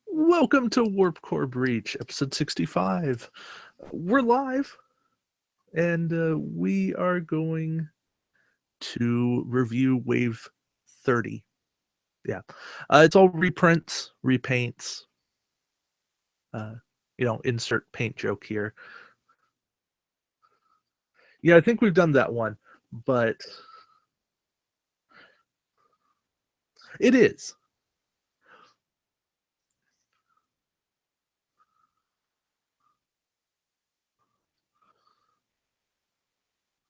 Welcome to Warp Core Breach, episode 65. We're live, and we are going to review Wave 30. Yeah. It's all reprints, repaints. Insert paint joke here. Yeah, I think we've done that one, but it is.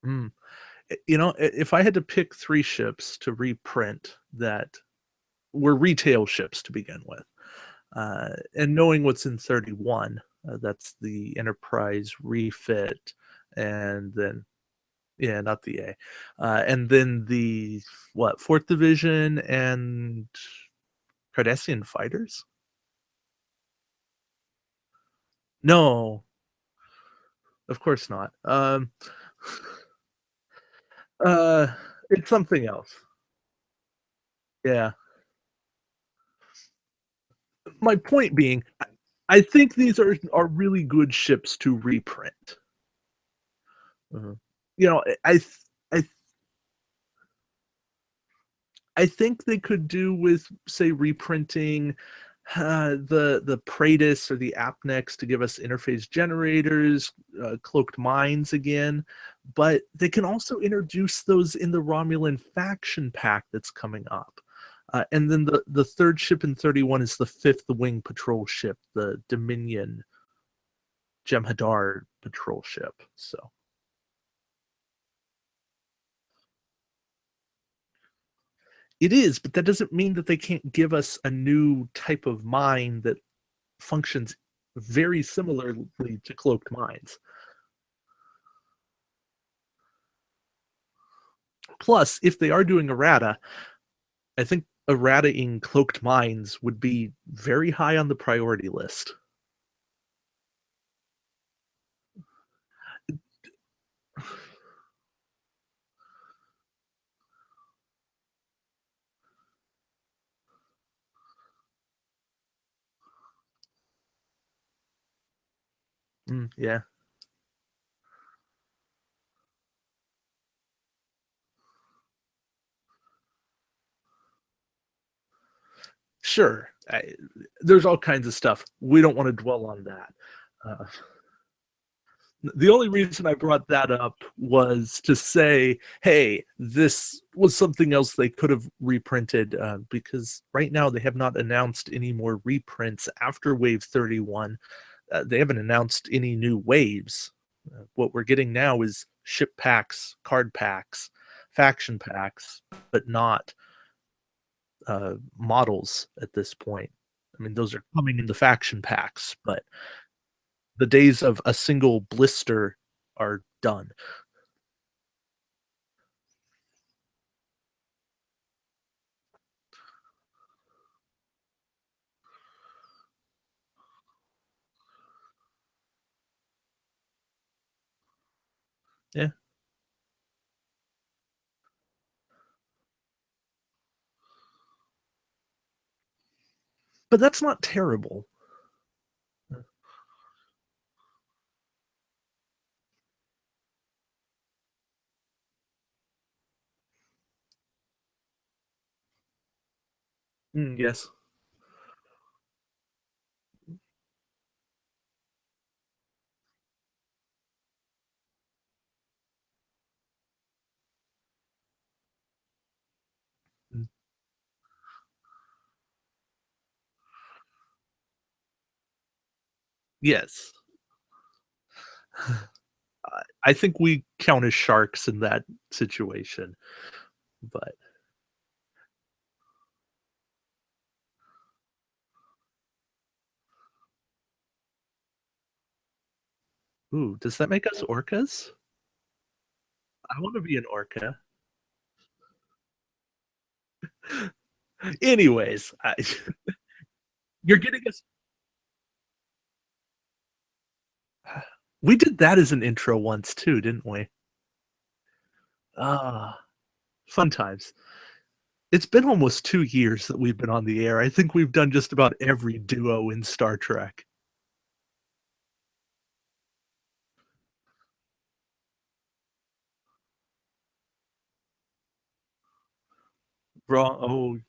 Mm. If I had to pick three ships to reprint that were retail ships to begin with, and knowing what's in 31, that's the Enterprise refit, and then yeah, not the A, and then the what, Fourth Division and Cardassian fighters. No, of course not. Uh, it's something else. Yeah. My point being, I think these are really good ships to reprint. Uh, you know, I I think they could do with, say, reprinting the Praetus or the Apnex to give us interface generators, cloaked mines again, but they can also introduce those in the Romulan faction pack that's coming up. And then the third ship in 31 is the fifth wing patrol ship, the Dominion Jem'Hadar patrol ship. So it is, but that doesn't mean that they can't give us a new type of mine that functions very similarly to cloaked mines. Plus, if they are doing errata, I think errata in cloaked mines would be very high on the priority list. Yeah, sure. There's all kinds of stuff. We don't want to dwell on that. Uh, the only reason I brought that up was to say, hey, this was something else they could have reprinted, because right now they have not announced any more reprints after Wave 31. They haven't announced any new waves. What we're getting now is ship packs, card packs, faction packs, but not models at this point. I mean, those are coming in the faction packs, but the days of a single blister are done. Yeah, but that's not terrible. Yes. Mm, yes. I think we count as sharks in that situation, but ooh, does that make us orcas? I want to be an orca. Anyways, you're getting us. We did that as an intro once too, didn't we? Ah, fun times. It's been almost 2 years that we've been on the air. I think we've done just about every duo in Star Trek. Wrong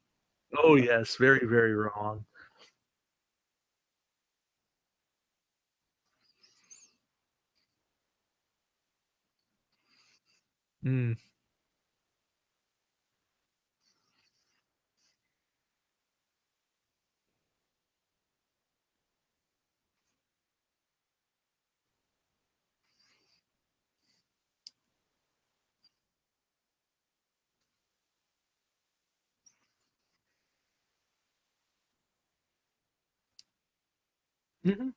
oh, yes, very, very wrong. Mm, mhm.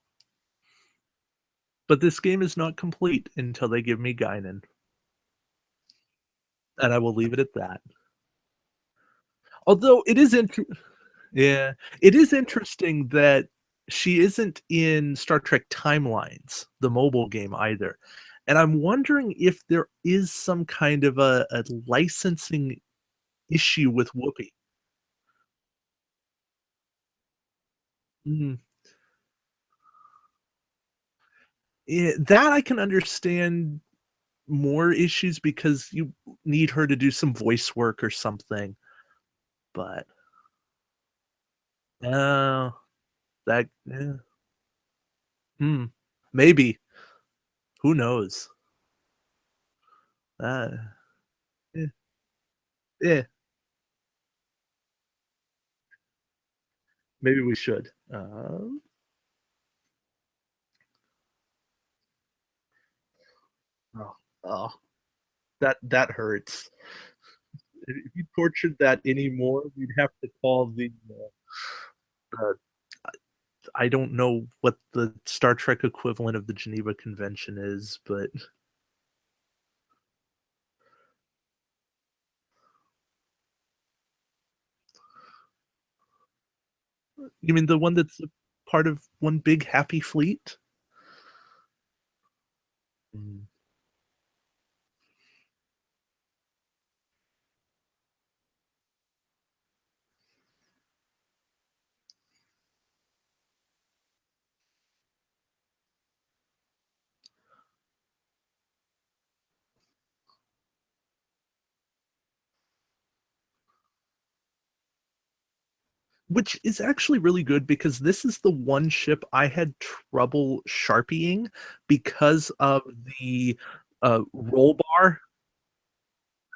But this game is not complete until they give me Guinan, and I will leave it at that. Although it is yeah, it is interesting that she isn't in Star Trek Timelines, the mobile game either, and I'm wondering if there is some kind of a licensing issue with Whoopi. Mm. That I can understand more issues because you need her to do some voice work or something, but, oh, that yeah, hmm, maybe, who knows? Uh, eh, eh, maybe we should. Oh, oh, that hurts. If you tortured that anymore, we'd have to call uh, I don't know what the Star Trek equivalent of the Geneva Convention is, but you mean the one that's a part of one big happy fleet? Mm. Which is actually really good because this is the one ship I had trouble sharpieing because of the, roll bar.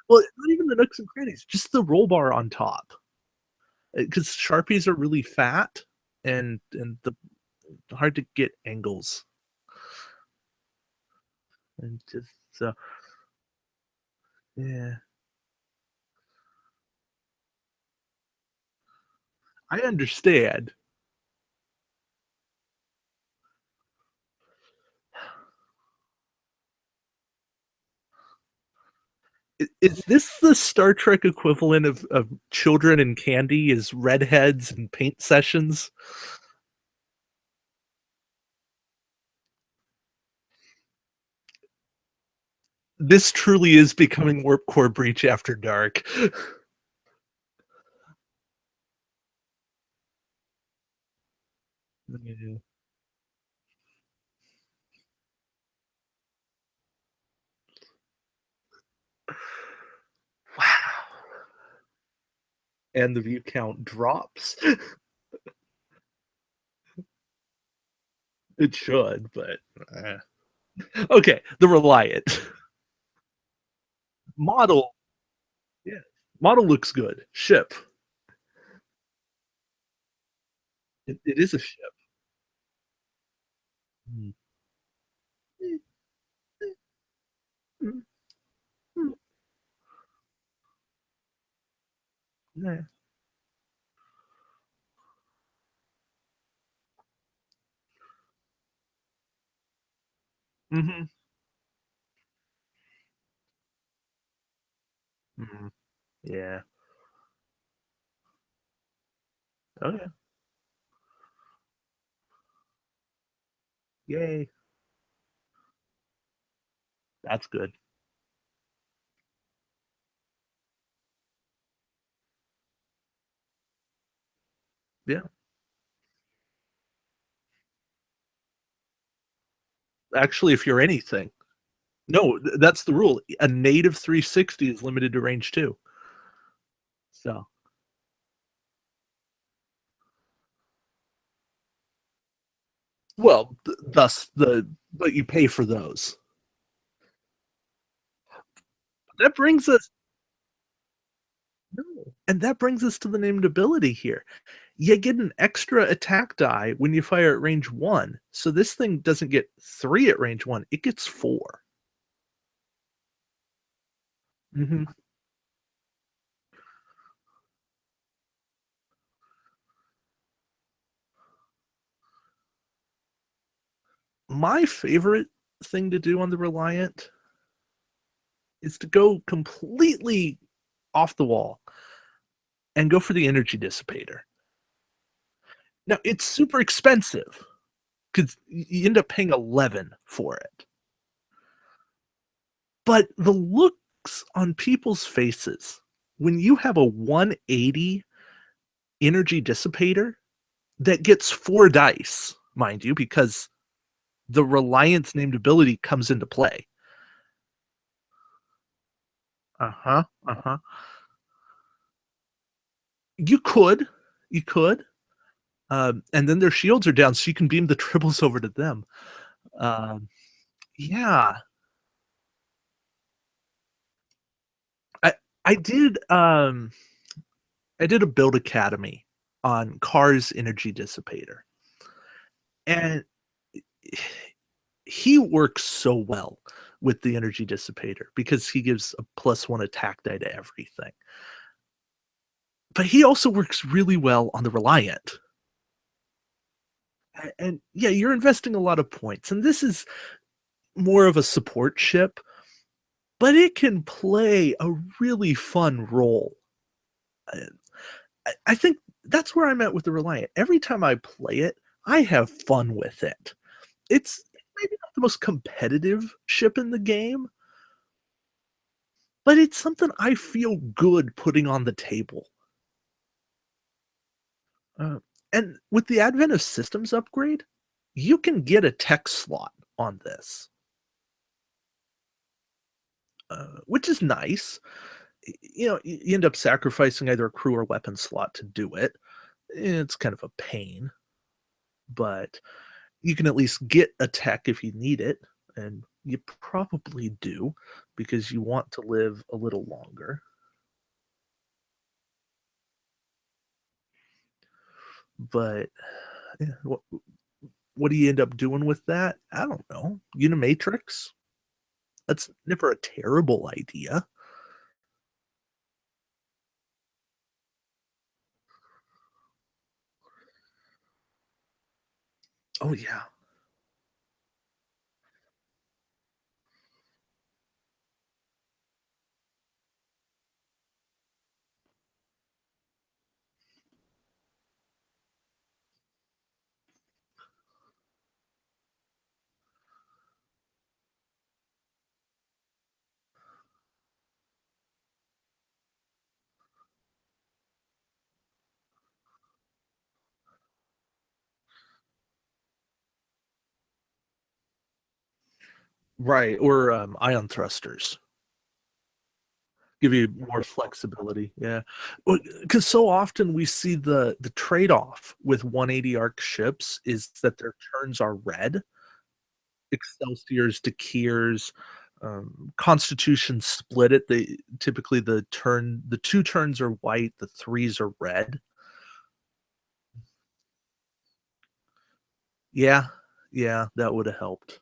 Well, not even the nooks and crannies, just the roll bar on top. Because Sharpies are really fat and the hard to get angles and just so yeah, I understand. Is this the Star Trek equivalent of children and candy is redheads and paint sessions? This truly is becoming Warp Core Breach After Dark. Yeah. Wow. And the view count drops. It should, but okay, the Reliant. Model, yeah, model looks good. Ship, it is a ship. Mm. Mm, mm, yeah. Mhm, mhm, yeah. Oh, yeah. Yay. That's good. actually, if you're anything. No, that's the rule. A native 360 is limited to range 2. So, well, thus the but you pay for those. That brings us No, and that brings us to the named ability here. You get an extra attack die when you fire at range 1, so this thing doesn't get 3 at range 1, it gets 4. Mhm. My favorite thing to do on the Reliant is to go completely off the wall and go for the energy dissipator. Now, it's super expensive because you end up paying 11 for it, but the looks on people's faces when you have a 180 energy dissipator that gets 4 dice, mind you, because the Reliance named ability comes into play. Uh-huh, uh-huh. You could, you could, and then their shields are down, so you can beam the triples over to them. Um, yeah, I I did, I did a build academy on Car's energy dissipator, and he works so well with the energy dissipator because he gives a +1 attack die to everything. But he also works really well on the Reliant. And yeah, you're investing a lot of points, and this is more of a support ship, but it can play a really fun role. Uh, I think that's where I'm at with the Reliant. Every time I play it, I have fun with it. It's maybe not the most competitive ship in the game, but it's something I feel good putting on the table. Uh, and with the advent of systems upgrade, you can get a tech slot on this, which is nice. You know, you end up sacrificing either a crew or weapon slot to do it. It's kind of a pain, but you can at least get a tech if you need it, and you probably do because you want to live a little longer. But yeah, what do you end up doing with that? I don't know. Unimatrix? That's never a terrible idea. Oh yeah. Right, or ion thrusters give you more flexibility. Yeah, because so often we see the trade off with 180 arc ships is that their turns are red. Excelsiors, Dakirs, Constitution split it. They typically the two turns are white, the threes are red. Yeah, yeah, that would have helped.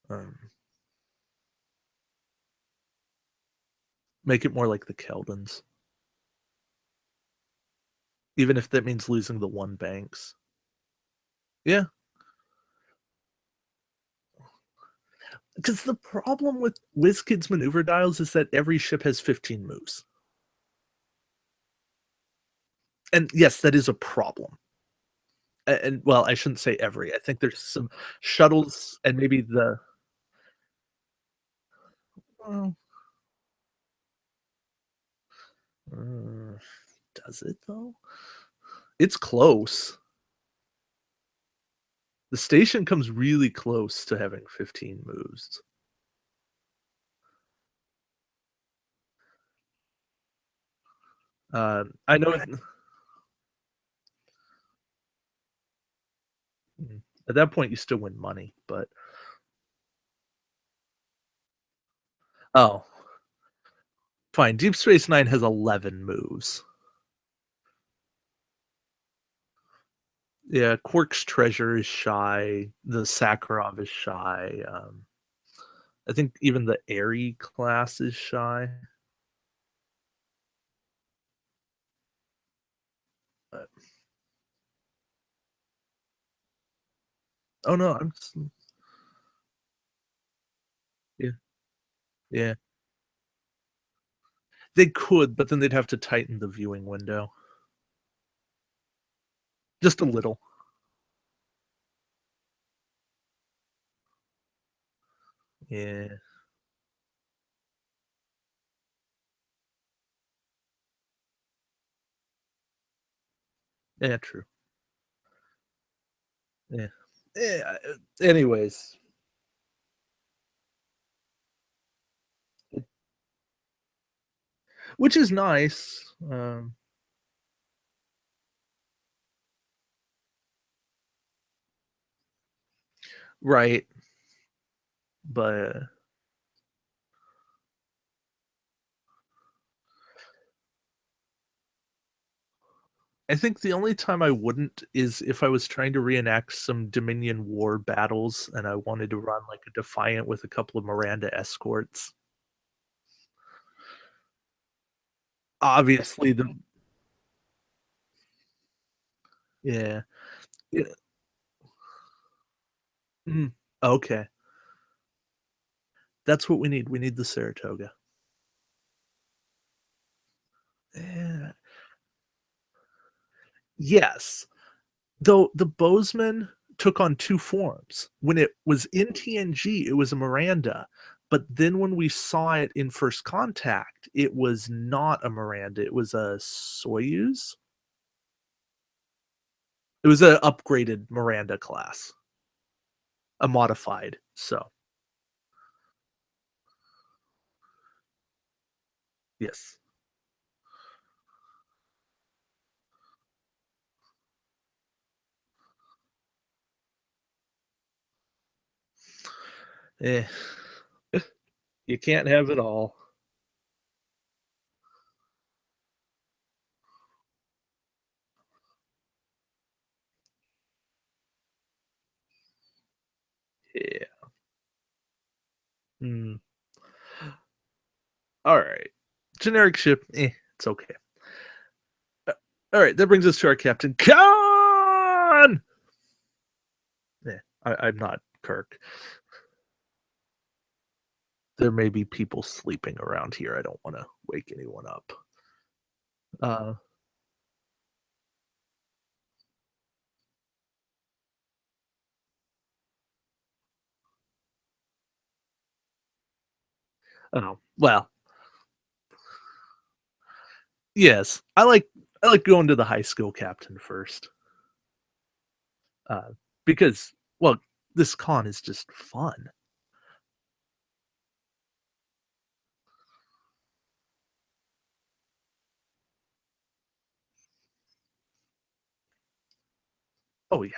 Um, make it more like the Keldons, even if that means losing the one banks. Yeah, because the problem with WizKids maneuver dials is that every ship has 15 moves. And yes, that is a problem. And well, I shouldn't say every. I think there's some shuttles and maybe the well, uh, does it though? It's close. The station comes really close to having 15 moves. I know at that point you still win money, but oh, fine. Deep Space Nine has 11 moves. Yeah, Quark's treasure is shy. The Sakharov is shy. I think even the Airy class is shy. But, oh no, yeah, yeah. They could, but then they'd have to tighten the viewing window just a little. Yeah, yeah, true. Yeah, yeah. Anyways, which is nice. Right, but I think the only time I wouldn't is if I was trying to reenact some Dominion War battles and I wanted to run like a Defiant with a couple of Miranda escorts. Obviously, the yeah, yeah. Mhm. Okay, that's what we need. We need the Saratoga. Yeah. Yes, though the Bozeman took on 2 forms. When it was in TNG, it was a Miranda, but then when we saw it in First Contact, it was not a Miranda, it was a Soyuz? It was a upgraded Miranda class, a modified, so, yes. Eh, you can't have it all. Yeah. Mm, alright. Generic ship, it's okay. Uh, alright, that brings us to our Captain Khan! Yeah, I'm not Kirk. There may be people sleeping around here. I don't want to wake anyone up. Uh, oh well, yes. I like going to the high school captain first, uh, because well, this con is just fun. Oh yeah,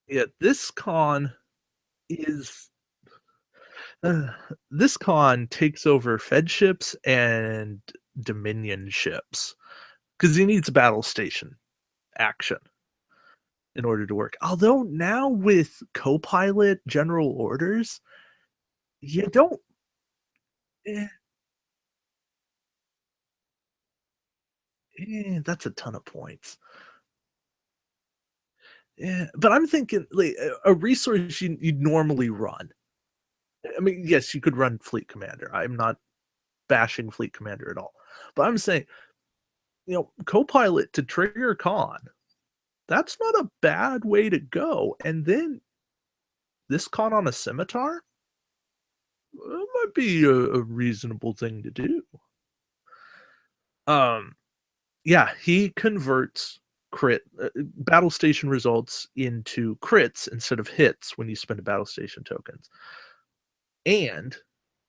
yeah. Is uh, this con takes over Fed ships and Dominion ships because he needs battle station action in order to work. Although now with co-pilot general orders, you don't. Eh, that's a ton of points. Yeah, but I'm thinking like a resource you'd normally run. I mean, yes, you could run Fleet Commander. I'm not bashing Fleet Commander at all, but I'm saying, co-pilot to trigger con. That's not a bad way to go. And then this con on a scimitar might be a reasonable thing to do. Um, yeah, he converts battle station results into crits instead of hits when you spend a battle station tokens. And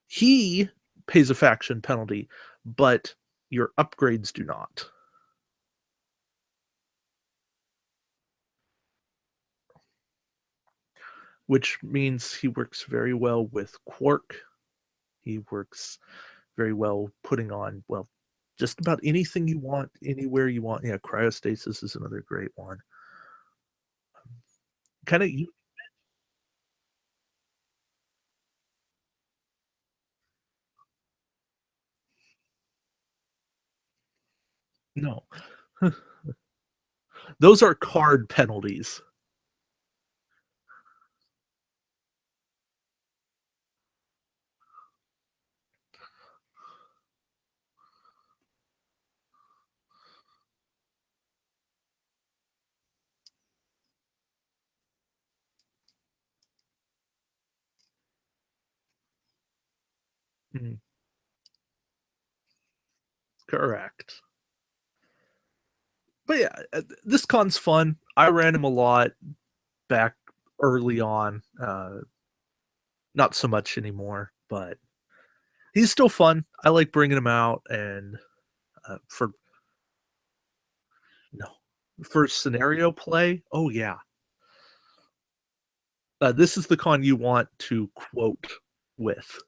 he pays a faction penalty, but your upgrades do not, which means he works very well with Quark. He works very well putting on, well, just about anything you want, anywhere you want. Yeah, cryostasis is another great one. Kind of you no. Those are card penalties. Mhm, correct. But yeah, this con's fun. I ran him a lot back early on. Not so much anymore, but he's still fun. I like bringing him out, and for no, for scenario play. Oh yeah, this is the con you want to quote with.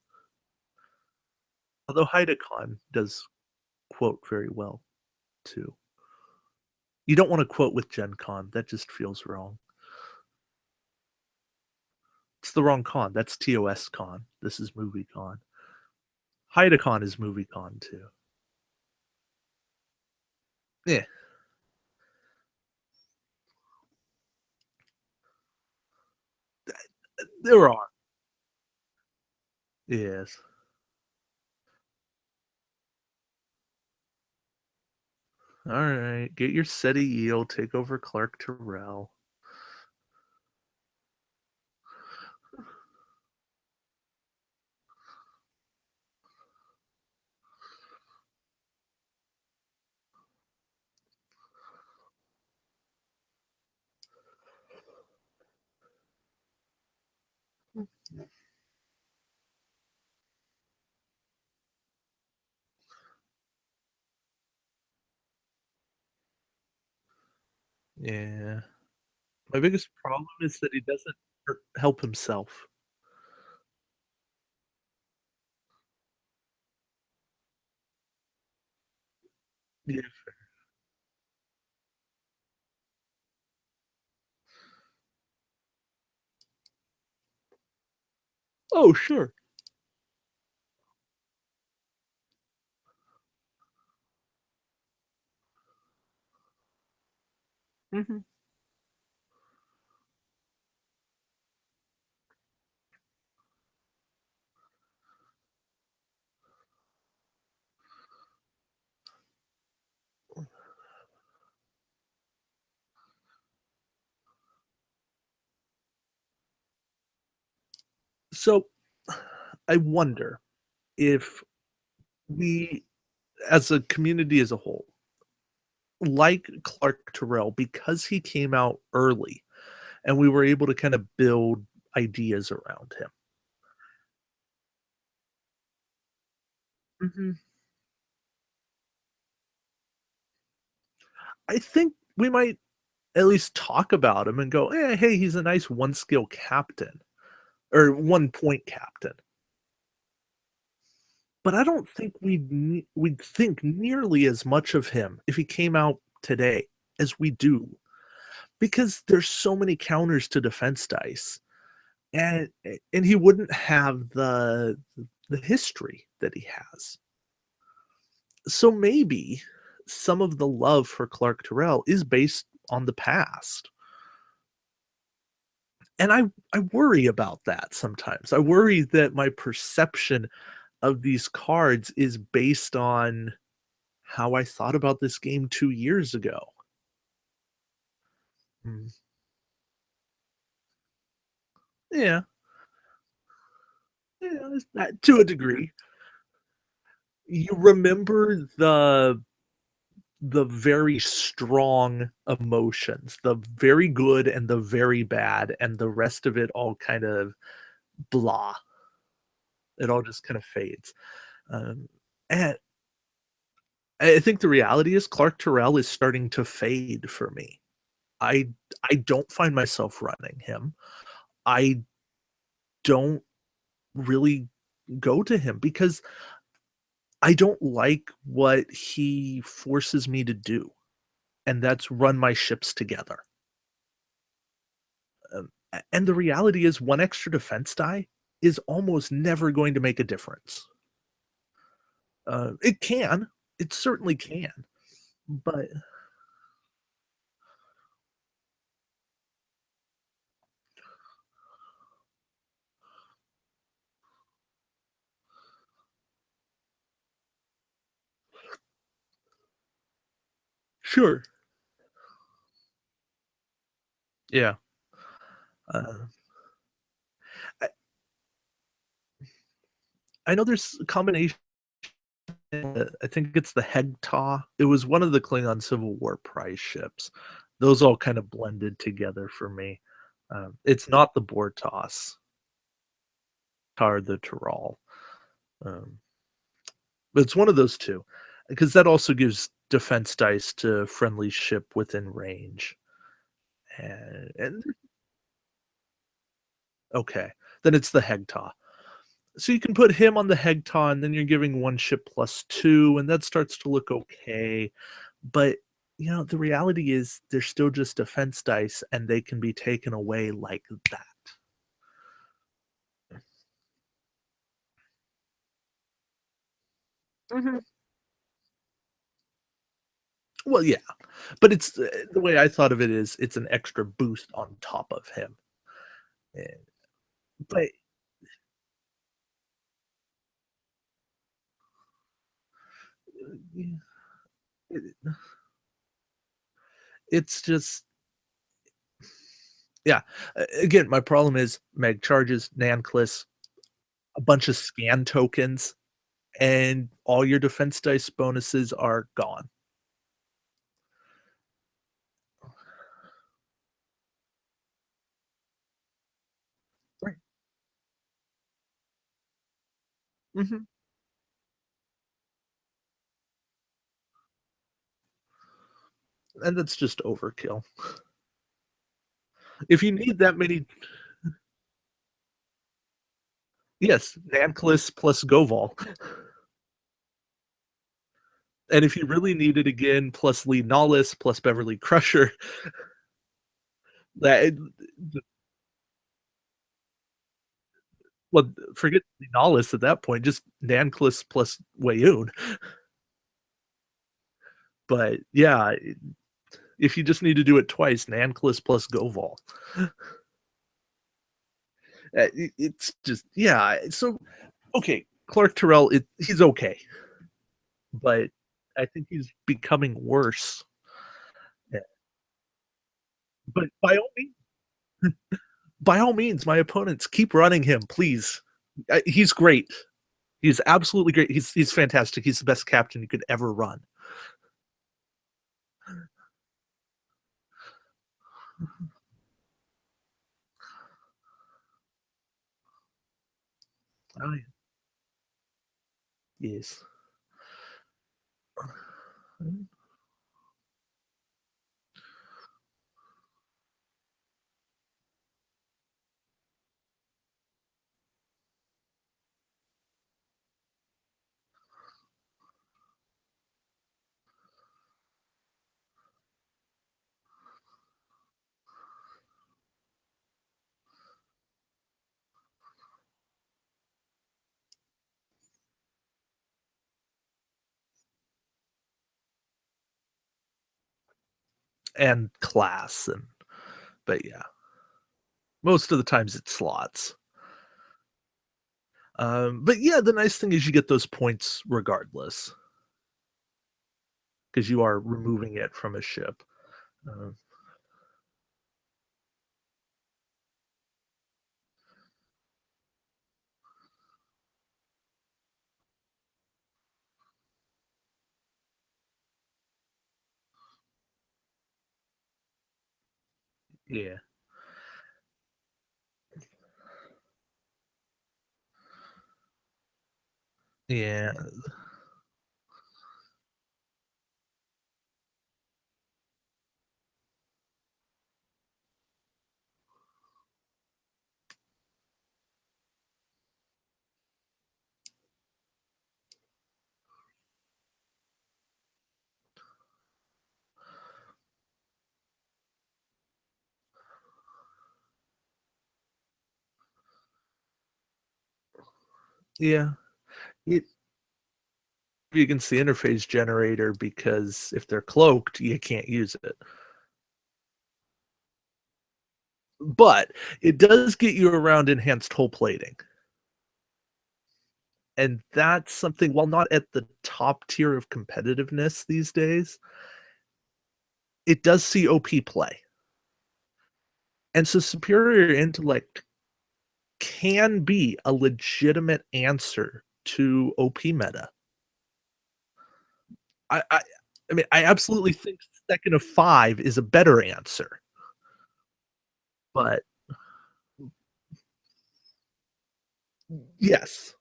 Although Hydacon does quote very well too. You don't want to quote with Gen Con. That just feels wrong. It's the wrong con. That's TOS Con. This is Movie Con. Hydacon is Movie Con too. Yeah, there are. Yes. All right. Get your SETI yield. Take over Clark Terrell. Yeah. My biggest problem is that he doesn't help himself. Yeah. Oh, sure. Mhm. So, I wonder if we, as a community as a whole, like Clark Terrell, because he came out early and we were able to kind of build ideas around him. Mhm. I think we might at least talk about him and go, hey, he's a nice one skill captain or 1 point captain. But I don't think we'd think nearly as much of him if he came out today as we do, because there's so many counters to defense dice, and and he wouldn't have the history that he has. So maybe some of the love for Clark Terrell is based on the past. And I worry about that sometimes. I worry that my perception of these cards is based on how I thought about this game 2 years ago. Mm. Yeah, yeah, to a degree. You remember the the very strong emotions, the very good and the very bad, and the rest of it all kind of blah. It all just kind of fades. Um, and I think the reality is Clark Terrell is starting to fade for me. I I don't find myself running him. I don't really go to him because I don't like what he forces me to do, and that's run my ships together. And the reality is 1 extra defense die is almost never going to make a difference. It can, it certainly can, but sure. Yeah. Uh, I I know there's a combination, I think it's the Hegtaw. It was one of the Klingon Civil War prize ships. Those all kind of blended together for me. It's not the Bortos, Tar the Tyrol, um, but it's one of those 2, because that also gives defense dice to friendly ship within range, and okay, then it's the Hegtaw. So you can put him on the Hegtaw, and then you're giving 1 ship +2, and that starts to look okay, but, the reality is they're still just defense dice, and they can be taken away like that. Mhm. Well, yeah, but it's the way I thought of it is it's an extra boost on top of him, eh, but, yeah, it it's just yeah, again, my problem is Meg charges, Nanclis, a bunch of scan tokens, and all your defense dice bonuses are gone. Right. Mhm, and that's just overkill. If you need that many yes, Nanclis plus Goval, and if you really need it again, plus Lee Nollis, plus Beverly Crusher, that well, forget Lee Nollis at that point, just Nanclis plus Wayoon, but yeah, if you just need to do it twice, Nanclis plus Goval. It's just yeah, so okay, Clark Terrell, he's okay, but I think he's becoming worse. Yeah, but by all means, my opponents, keep running him, please. He's great. He's absolutely great. He's fantastic. He's the best captain you could ever run. Oh, yeah. Yes. And class and but yeah, most of the times it's slots. But yeah, the nice thing is you get those points regardless because you are removing it from a ship. Uh, Yeah. Yeah. Yeah. It against the interface generator because if they're cloaked, you can't use it. But it does get you around enhanced hull plating. And that's something, while not at the top tier of competitiveness these days, it does see OP play. And so superior intellect can be a legitimate answer to OP meta. I I I mean, I absolutely think second of 5 is a better answer, but yes,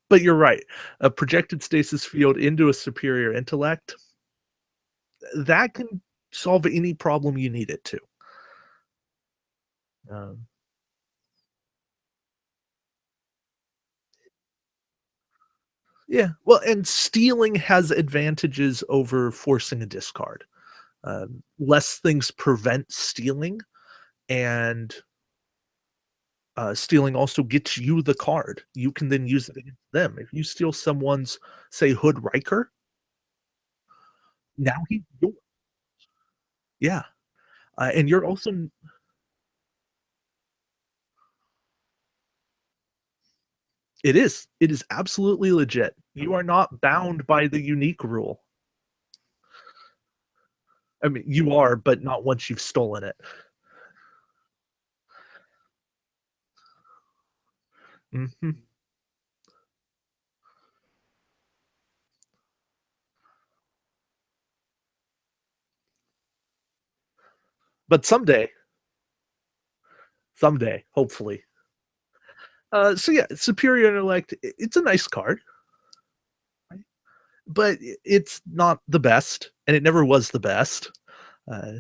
but you're right. A projected stasis field into a superior intellect, that can solve any problem you need it to. Um, yeah, well, and stealing has advantages over forcing a discard. Less things prevent stealing, and stealing also gets you the card. You can then use it against them. If you steal someone's, say, Hood Riker, now he's yours. Yeah, and you're also it is. It is absolutely legit. You are not bound by the unique rule. I mean, you are, but not once you've stolen it. Mhm. But someday, hopefully. So yeah, superior intellect, it's a nice card, right? But it's not the best, and it never was the best. Uh,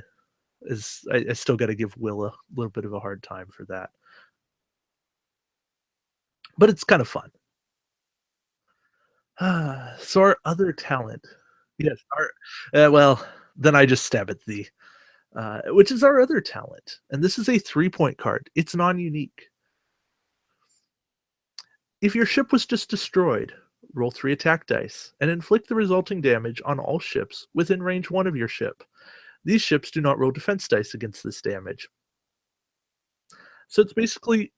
is I still got to give Will a little bit of a hard time for that, but it's kind of fun. So our other talent, yes, our well, then I just stab at thee, which is our other talent, and this is a 3-point card. It's non-unique. If your ship was just destroyed, roll 3 attack dice and inflict the resulting damage on all ships within range 1 of your ship. These ships do not roll defense dice against this damage. So it's basically,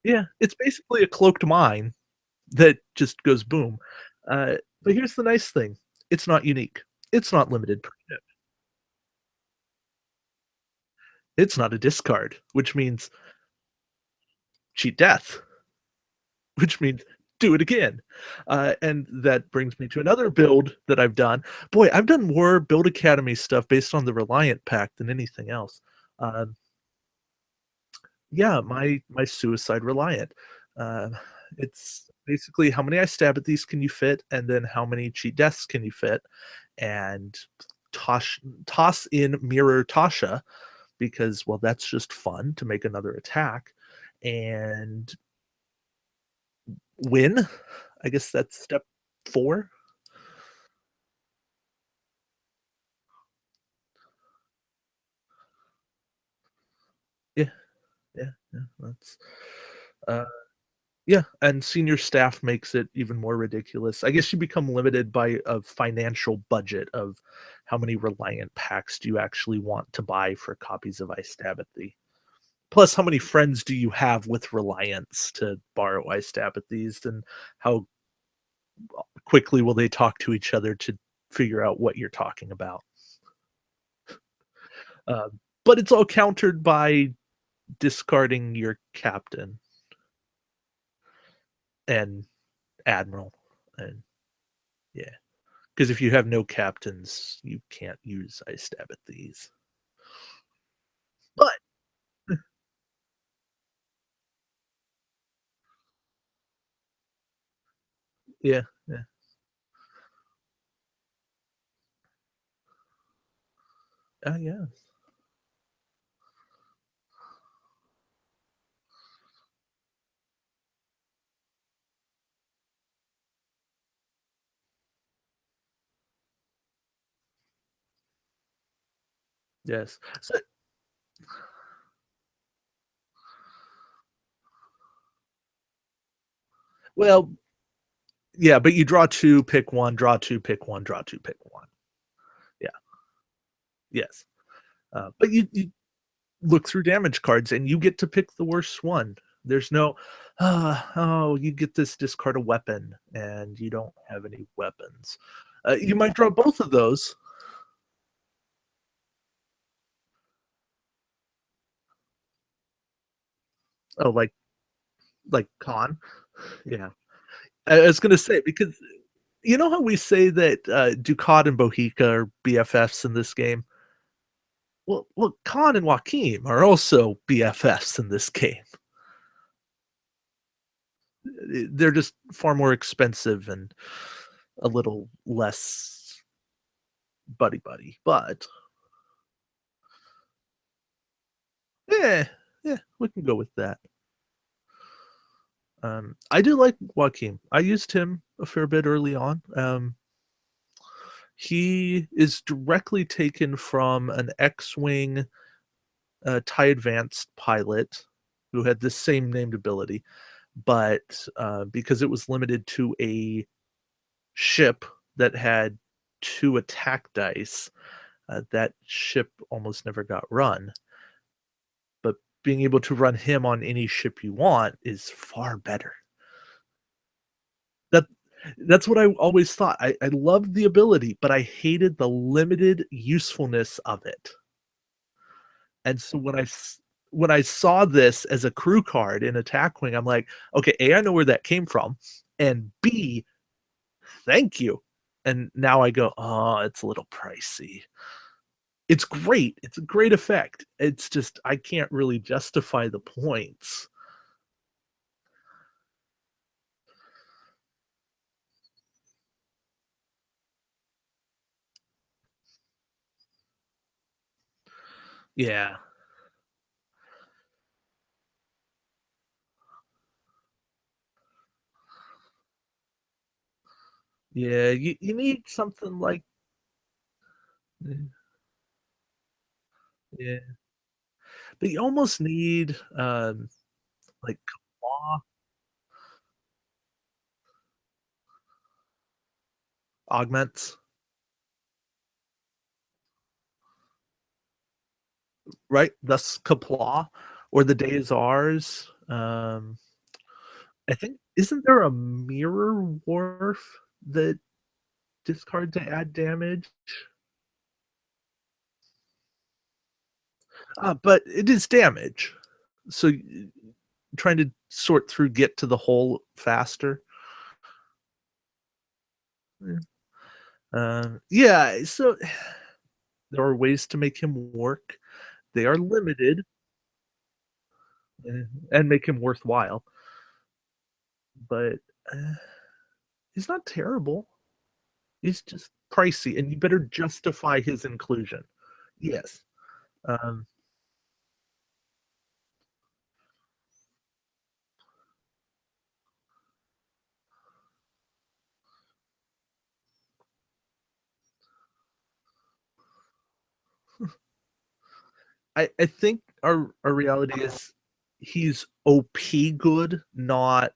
yeah, it's basically a cloaked mine that just goes boom. But here's the nice thing, it's not unique. It's not limited per ship. It's not a discard, which means cheat death, which means do it again. And that brings me to another build that I've done. Boy, I've done more Build Academy stuff based on the Reliant pack than anything else. Um, yeah, my Suicide Reliant. Uh, it's basically how many I stab at these can you fit, and then how many cheat deaths can you fit, and toss in Mirror Tasha because, well, that's just fun to make another attack and win. I guess that's step 4. Yeah, yeah, yeah. That's uh yeah, and senior staff makes it even more ridiculous. I guess you become limited by a financial budget of how many Reliant packs do you actually want to buy for copies of I Stab at Thee. Plus, how many friends do you have with Reliance to borrow I Stab at These, and how quickly will they talk to each other to figure out what you're talking about? Uh, but it's all countered by discarding your captain and admiral, and yeah. Because if you have no captains, you can't use I Stab at These. Yeah, yeah. Yes. Yes. So well, yeah, but you draw 2, pick 1, draw 2, pick 1, draw 2, pick 1. Yeah, yes. But you look through damage cards and you get to pick the worst one. There's no, "Oh, you get this discard a weapon," and you don't have any weapons. You might draw both of those. Oh, like Khan? Yeah. I was gonna say, because you know how we say that, Ducat and Bohica are BFFs in this game? Well, Khan and Joaquim are also BFFs in this game. They're just far more expensive and a little less buddy buddy, but yeah, yeah, we can go with that. I do like Joaquim. I used him a fair bit early on. He is directly taken from an X-wing TIE Advanced pilot who had the same named ability, but because it was limited to a ship that had 2 attack dice, that ship almost never got run. But being able to run him on any ship you want is far better. That that's what I always thought. I loved the ability, but I hated the limited usefulness of it. And so when I saw this as a crew card in Attack Wing, I'm like, "Okay, A, I know where that came from, and B, thank you." And now I go, "Oh, it's a little pricey." It's great. It's a great effect. It's just I can't really justify the points. Yeah. Yeah, you need something like mm, yeah, but you almost need, like claw augments, right? Thus Kapla or the Day is Ours. I think isn't there a mirror wharf that discard to add damage? But it is damage. So trying to sort through get to the hole faster. Yeah. Yeah, so there are ways to make him work. They are limited and make him worthwhile, but uh, he's not terrible. He's just pricey, and you better justify his inclusion. Yes. Um, I think our reality is he's OP good, not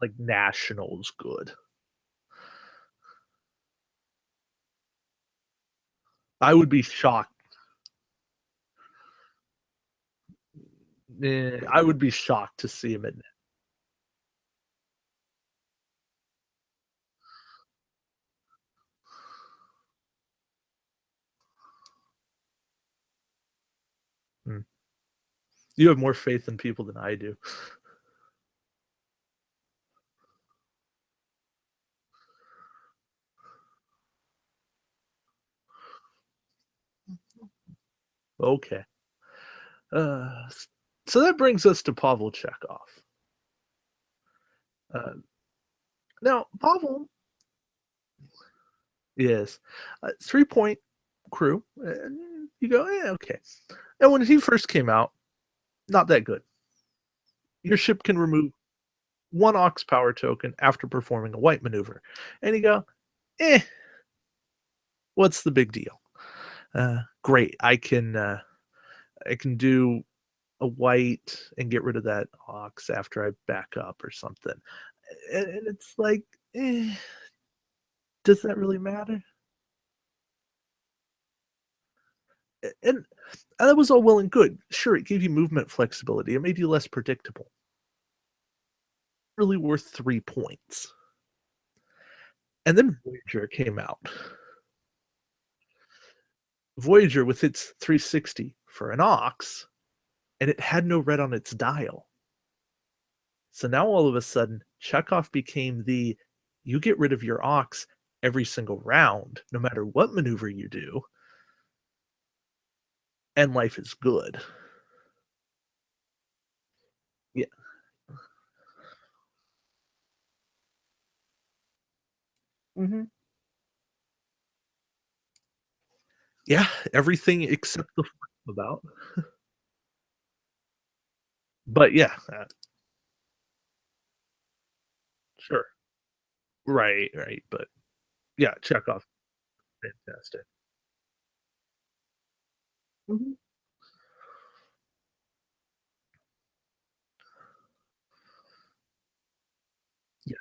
like nationals good. I would be shocked. I would be shocked to see him in mm. You have more faith in people than I do. Okay. Uh, so that brings us to Pavel Chekhov. Uh, Now, Pavel is a 3-point crew, and you go, "Yeah, okay." And when he first came out, not that good. Your ship can remove 1 aux power token after performing a wipe maneuver. And you go, "Eh, what's the big deal?" Great, I can do a white and get rid of that aux after I back up or something. And it's like, eh, does that really matter? And that was all well and good. Sure, it gave you movement flexibility. It made you less predictable. Really worth 3 points. And then Voyager came out. Voyager with its 360 for an aux, and it had no red on its dial. So now all of a sudden, Chekhov became the you get rid of your aux every single round, no matter what maneuver you do, and life is good. Yeah. Mhm. Yeah, everything except the about. But yeah, sure. Right, right, but yeah, Chekhov, fantastic. Mhm. Yeah,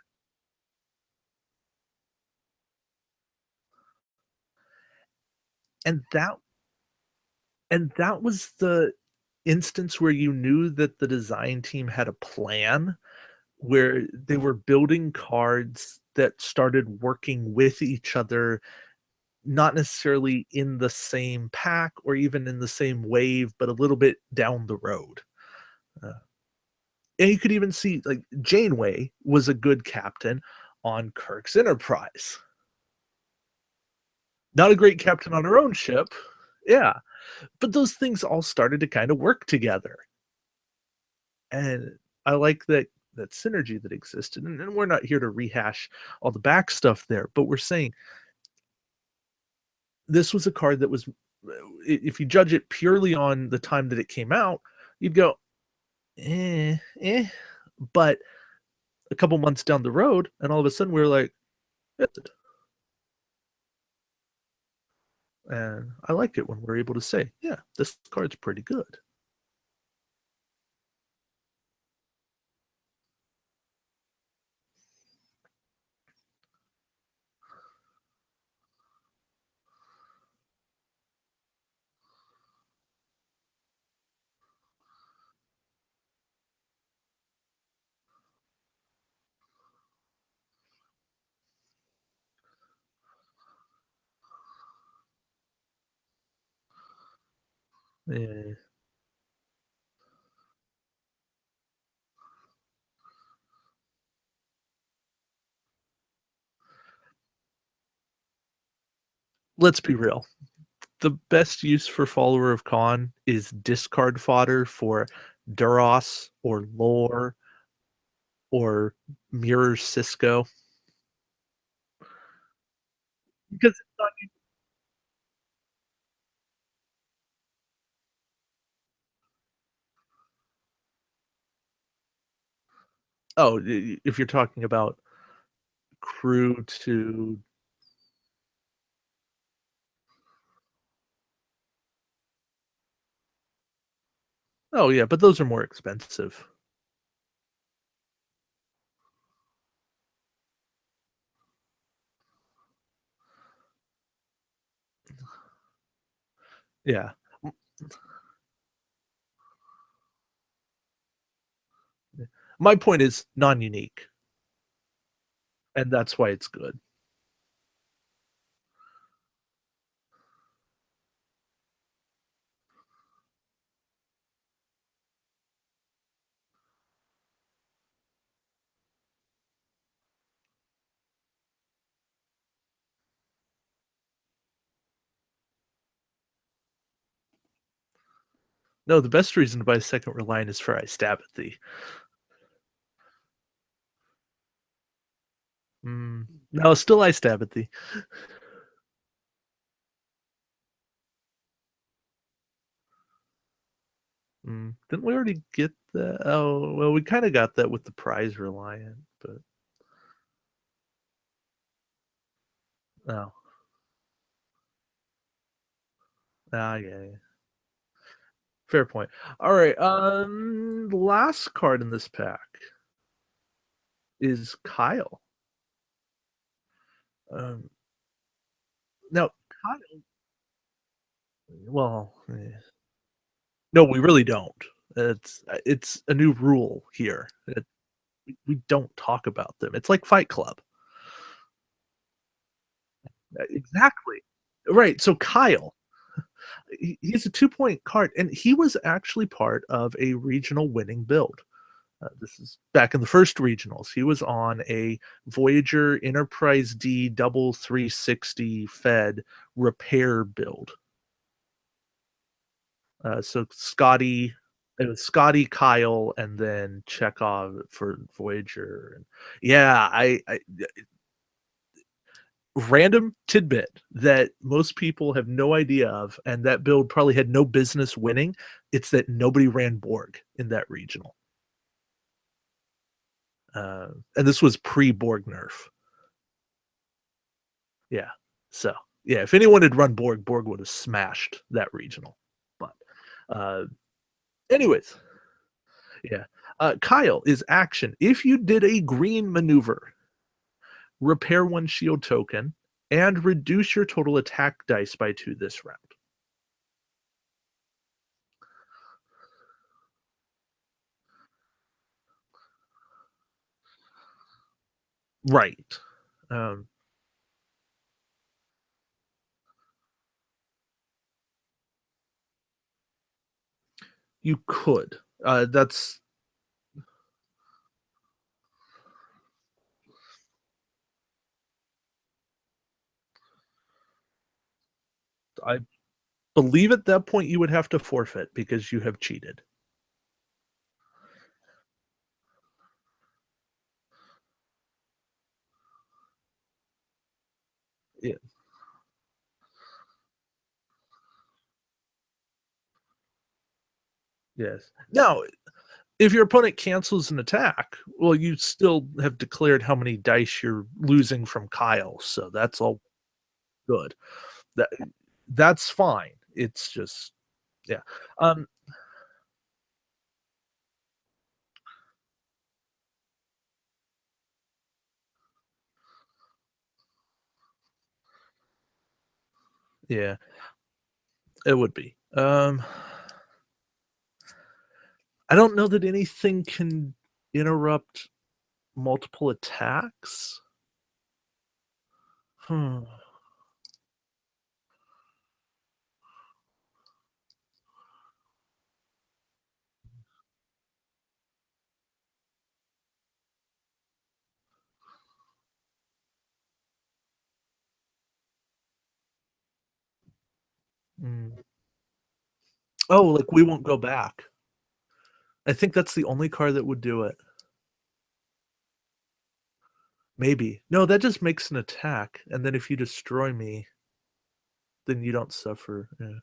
and that was the instance where you knew that the design team had a plan, where they were building cards that started working with each other, not necessarily in the same pack or even in the same wave, but a little bit down the road. Uh, and you could even see, like, Janeway was a good captain on Kirk's Enterprise. Not a great captain on her own ship. Yeah, but those things all started to kinda work together, and I like that synergy that existed, and we're not here to rehash all the back stuff there, but we're saying this was a card that was if you judge it purely on the time that it came out, you'd go, eh. But a couple months down the road, and all of a sudden we're like, "Yeah," and I like it when we're able to say, "Yeah, this card's pretty good." Eh, let's be real. The best use for Follower of Khan is discard fodder for Duros or Lore or Mirror Cisco because it's not. Oh, if you're talking about crew to. Oh, yeah, but those are more expensive. Yeah. M My point is non-unique, and that's why it's good. No, the best reason to buy a second Reliant is for I stab at thee. No, still I stab at thee. Didn't we already get that? Oh, well, we kinda got that with the prize Reliant, but oh. Yeah, yeah. Fair point. Alright, last card in this pack is Kyle. Um, now Kyle well, no, we really don't. It's a new rule here. We don't talk about them. It's like Fight Club. Exactly. Right, so Kyle, he's a 2-point card, and he was actually part of a regional winning build. This is back in the first regionals. He was on a Voyager Enterprise D double 360 Fed repair build. So Scotty, it was Scotty, Kyle, and then Chekhov for Voyager. And yeah, I random tidbit that most people have no idea of, and that build probably had no business winning. It's that nobody ran Borg in that regional. And this was pre-Borg nerf. Yeah. So, yeah, if anyone had run Borg, Borg would have smashed that regional. But, uh, anyways, yeah. Kyle is action. If you did a green maneuver, repair one shield token and reduce your total attack dice by 2 this round. Right. Um, you could. That's I believe at that point you would have to forfeit because you have cheated. Yeah. Yes. Now, if your opponent cancels an attack, well, you still have declared how many dice you're losing from Kyle, so that's all good. That that's fine. It's just yeah. Um, yeah, it would be. I don't know that anything can interrupt multiple attacks. Hmm. Mm. Oh, like we won't go back. I think that's the only card that would do it. Maybe. No, that just makes an attack, and then if you destroy me, then you don't suffer. Yeah.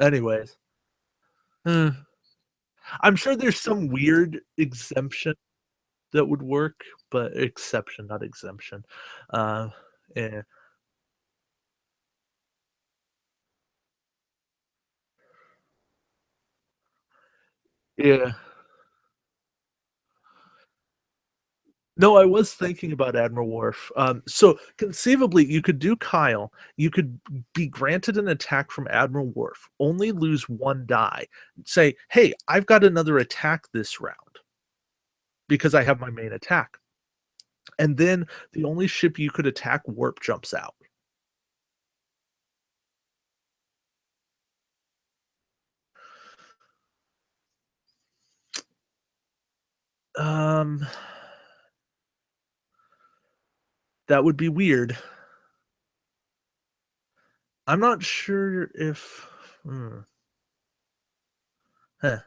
Anyways, eh, I'm sure there's some weird exemption that would work, but exception, not exemption. Uh, yeah, yeah. No, I was thinking about Admiral Worf. So conceivably, you could do Kyle. You could be granted an attack from Admiral Worf, only lose 1 die. Say, hey, I've got another attack this round because I have my main attack. And then the only ship you could attack warp jumps out. Um, that would be weird. I'm not sure if. Huh.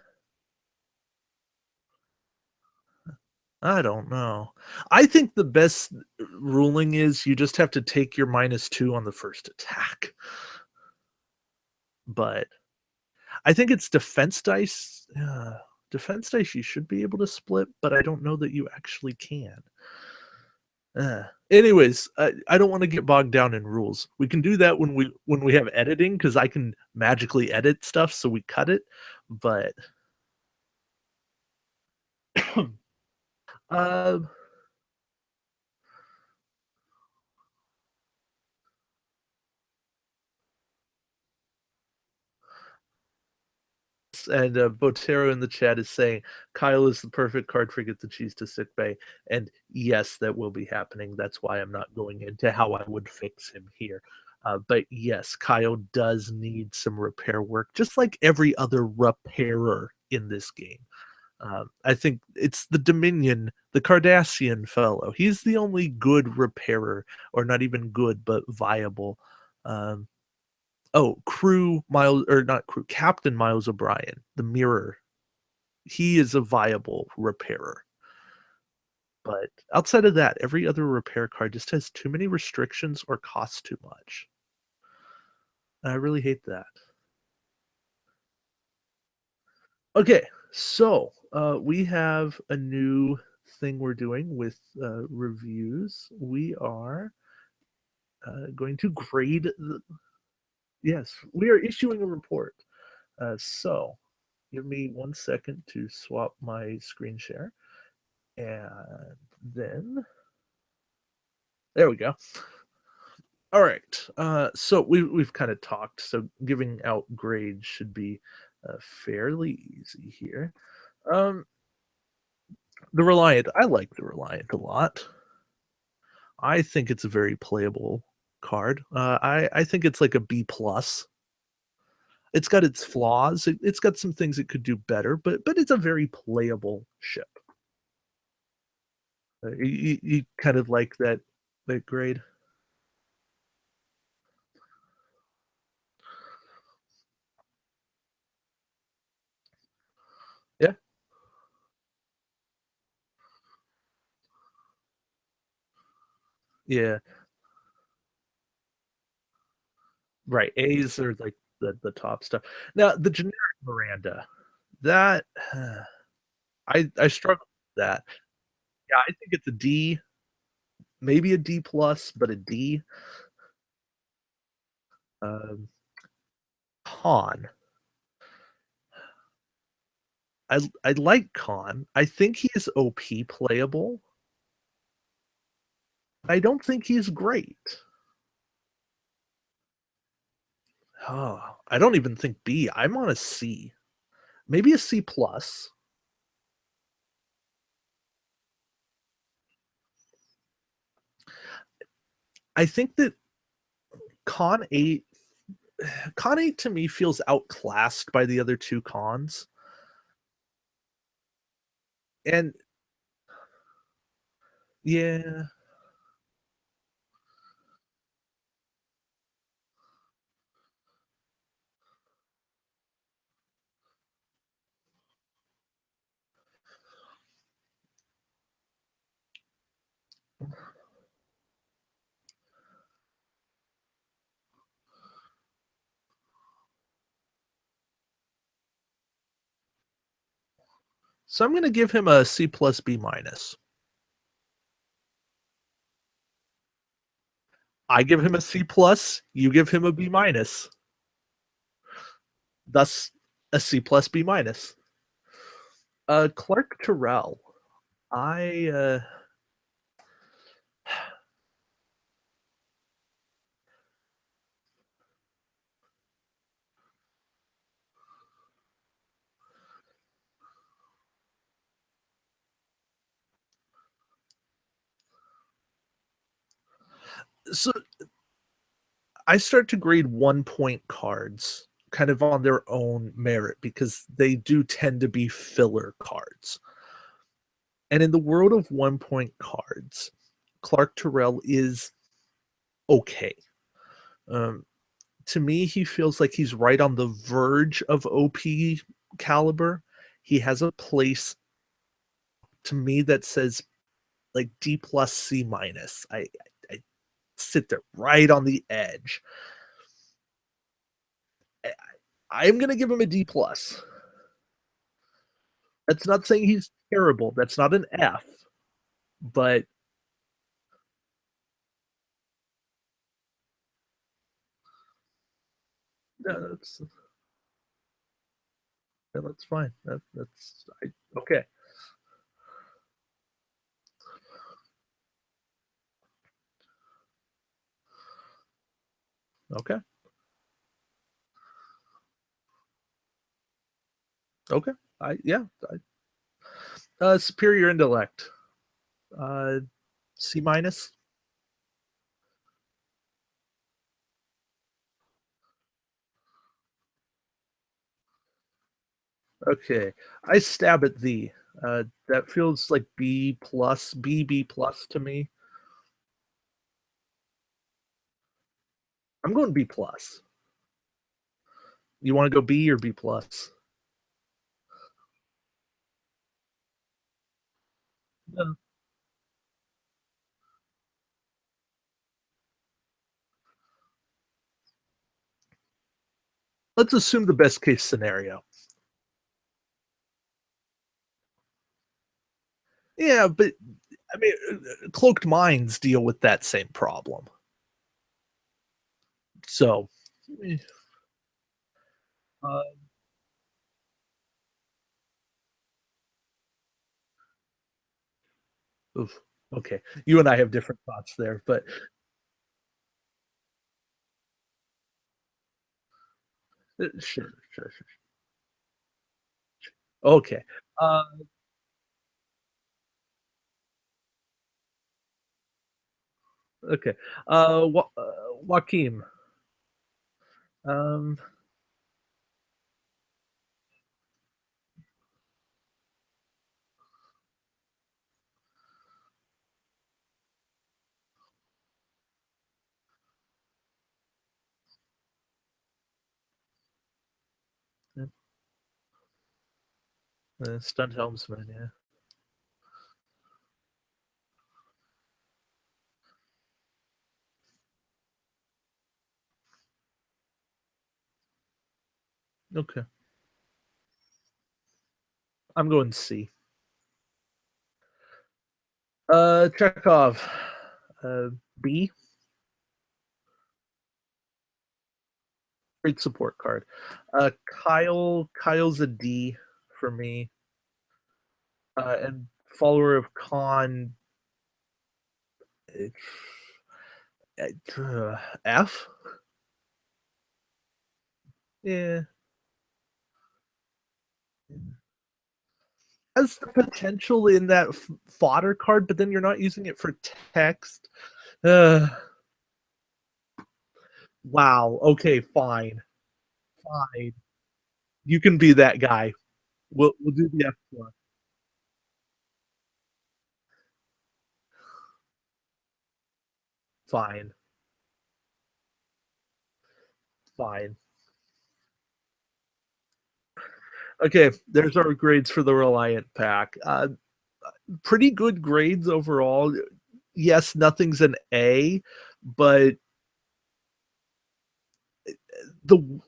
I don't know. I think the best ruling is you just have to take your -2 on the first attack. But I think it's defense dice you should be able to split, but I don't know that you actually can. Anyways, I don't wanna get bogged down in rules. We can do that when we have editing, because I can magically edit stuff, so we cut it, but, um and Botero in the chat is saying Kyle is the perfect card for get the cheese to sick bay. And yes, that will be happening. That's why I'm not going into how I would fix him here. But yes, Kyle does need some repair work, just like every other repairer in this game. I think it's the Dominion, the Cardassian fellow. He's the only good repairer, or not even good, but viable. Um, Oh, Crew Miles, or not Crew, Captain Miles O'Brien, the Mirror. He is a viable repairer. But outside of that, every other repair card just has too many restrictions or costs too much. And I really hate that. Okay, so we have a new thing we're doing with reviews. We are going to grade the. Yes, we are issuing a report. So give me 1 second to swap my screen share. And then there we go. All right. So we've kind of talked. So giving out grades should be fairly easy here. Um, the Reliant. I like the Reliant a lot. I think it's a very playable card. I think it's like a B plus. It's got its flaws. It's got some things it could do better, but it's a very playable ship. You kind of like that grade. Yeah. Yeah. Right, A's are like the top stuff. Now, the generic Miranda, that I struggle with that. Yeah, I think it's a D, maybe a D plus, but a D. Um, Khan, I like Khan. I think he is OP playable. I don't think he's great. Oh, I don't even think B. I'm on a C. Maybe a C plus. I think that Con 8 Con 8 to me feels outclassed by the other two cons. And yeah, so I'm going to give him a C plus B minus. I give him a C plus. You give him a B minus. Thus, a C plus B minus. Clark Terrell. I so I start to grade 1 point cards kind of on their own merit because they do tend to be filler cards. And in the world of 1 point cards, Clark Terrell is okay. Um, to me, he feels like he's right on the verge of OP caliber. He has a place to me that says like D plus C minus. I sit there right on the edge. I, I'm gonna give him a D plus. That's not saying he's terrible. That's not an F, but that's that's fine. That's okay. Okay. Okay. Yeah. Superior intellect. Uh, C minus. Okay. I stab at thee. That feels like B plus, B plus to me. I'm going B plus. You want to go B or B plus? Yeah. Let's assume the best case scenario. Yeah, but I mean, cloaked minds deal with that same problem. So, eh, uh, oof, okay. You and I have different thoughts there, but sure. Okay. Uh, okay. Joaquin. Um, stunt helmsman. Yeah. Okay. I'm going C. Chekhov. Uh, B. Great support card. Kyle's a D for me. And follower of Khan. F. Yeah. Has the potential in that fodder card, but then you're not using it for text. Uh, wow. Okay, fine. Fine. You can be that guy. We'll do the F plus. Fine. Fine. Okay, there's our grades for the Reliant pack. Pretty good grades overall. Yes, nothing's an A, but the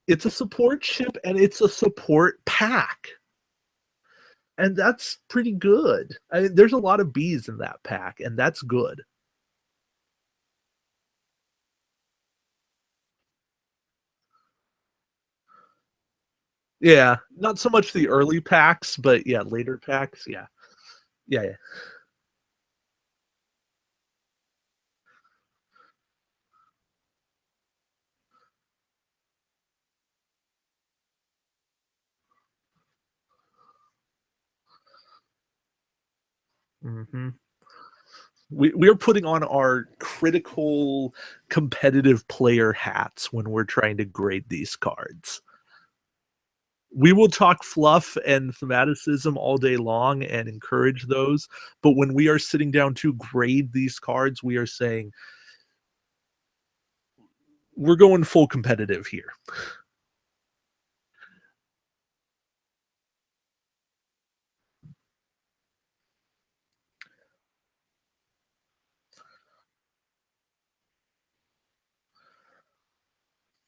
it's a support ship and it's a support pack. And that's pretty good. I mean, there's a lot of B's in that pack, and that's good. Yeah, not so much the early packs, but yeah, later packs. Yeah, yeah. Mm-hmm. We're putting on our critical competitive player hats when we're trying to grade these cards. We will talk fluff and thematicism all day long and encourage those. But when we are sitting down to grade these cards, we are saying we're going full competitive here.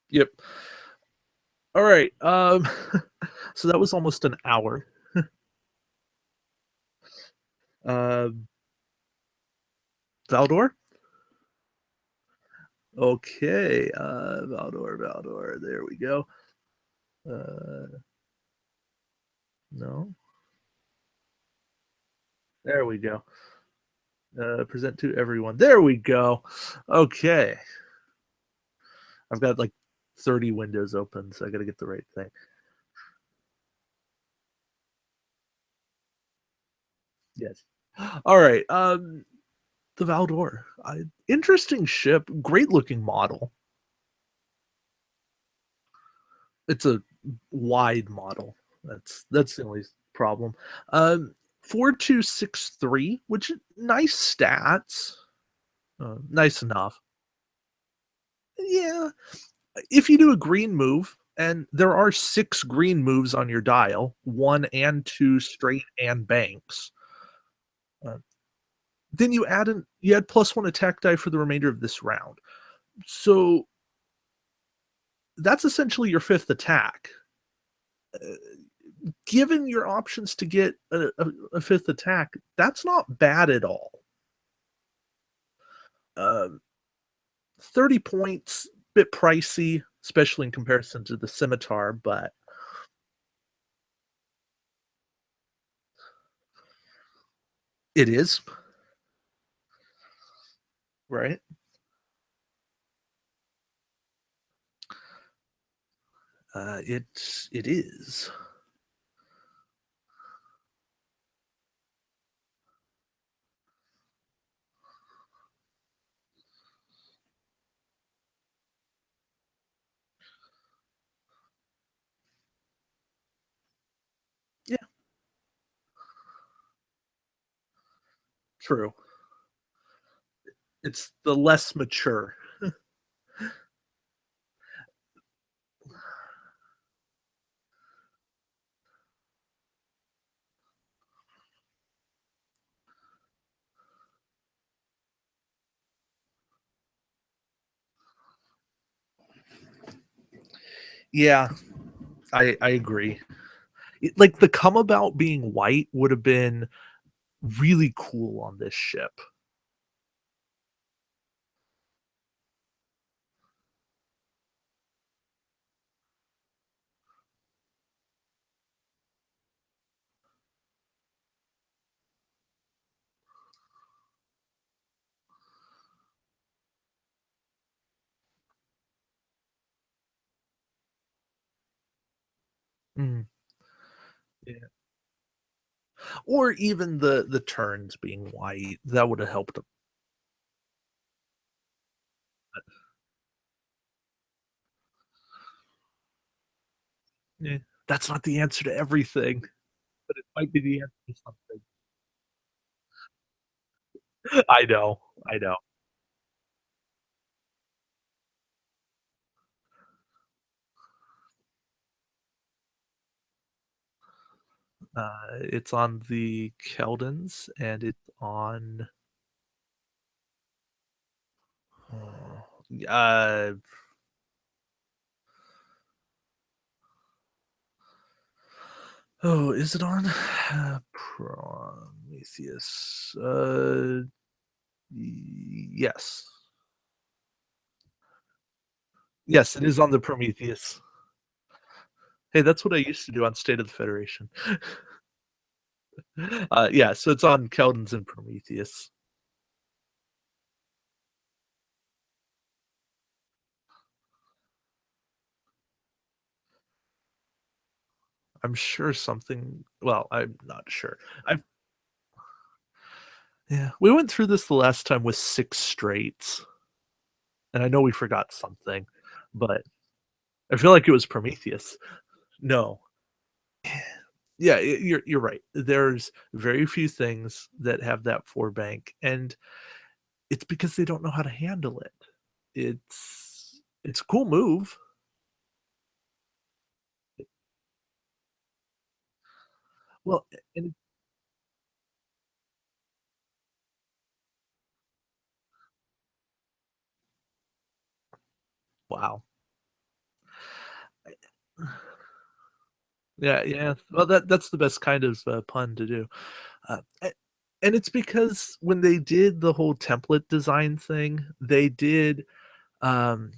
Yep. All right. So that was almost an hour. Um, Valdor? Okay. Valdor. There we go. Uh, no. There we go. Present to everyone. There we go. Okay. I've got like 30 windows open, so I got to get the right thing. Yes. All right. The Valdor. Interesting ship. Great looking model. It's a wide model. That's the only problem. 4263, which nice stats. Nice enough. Yeah. If you do a green move, and there are 6 green moves on your dial, 1 and 2 straight and banks. Uh, then you add +1 attack die for the remainder of this round. So that's essentially your 5th attack. Uh, Given your options to get a 5th attack, that's not bad at all. Um, 30 points, bit pricey, especially in comparison to the scimitar, but it is, right? It is. Yeah, true. It's the less mature. Yeah, I agree. Like the come about being white would have been really cool on this ship. Mm, yeah. Or even the turns being white, that would have helped. Yeah. That's not the answer to everything, but it might be the answer to something. I know, I know. It's on the Keldons, and it's on, uh, oh, is it on? Prometheus. Yes. Yes, it is on the Prometheus. Hey, that's what I used to do on State of the Federation. Yeah, so it's on Keldons and Prometheus. I'm sure something, well, I'm not sure. I Yeah, we went through this the last time with 6 straights, and I know we forgot something, but I feel like it was Prometheus. No. Yeah, you're right. There's very few things that have that 4 bank, and it's because they don't know how to handle it. It's a cool move. Well, and wow. Yeah, yeah. Well, that's the best kind of, pun to do. A and it's because when they did the whole template design thing, they did, um,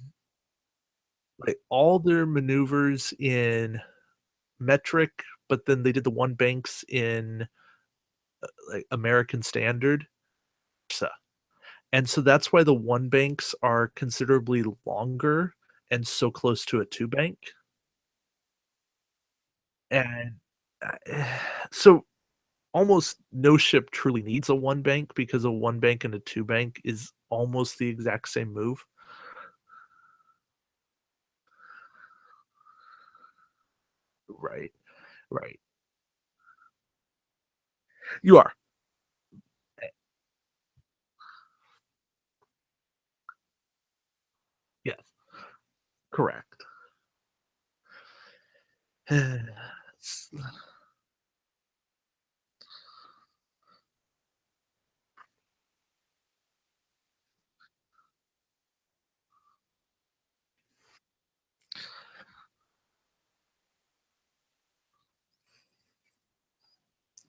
like, all their maneuvers in metric, but then they did the 1 banks in, like, American Standard. So and so that's why the 1 banks are considerably longer and so close to a 2 bank, and, so almost no ship truly needs a 1 bank because a 1 bank and a 2 bank is almost the exact same move. Right, right. You are. Eh, yes, correct. S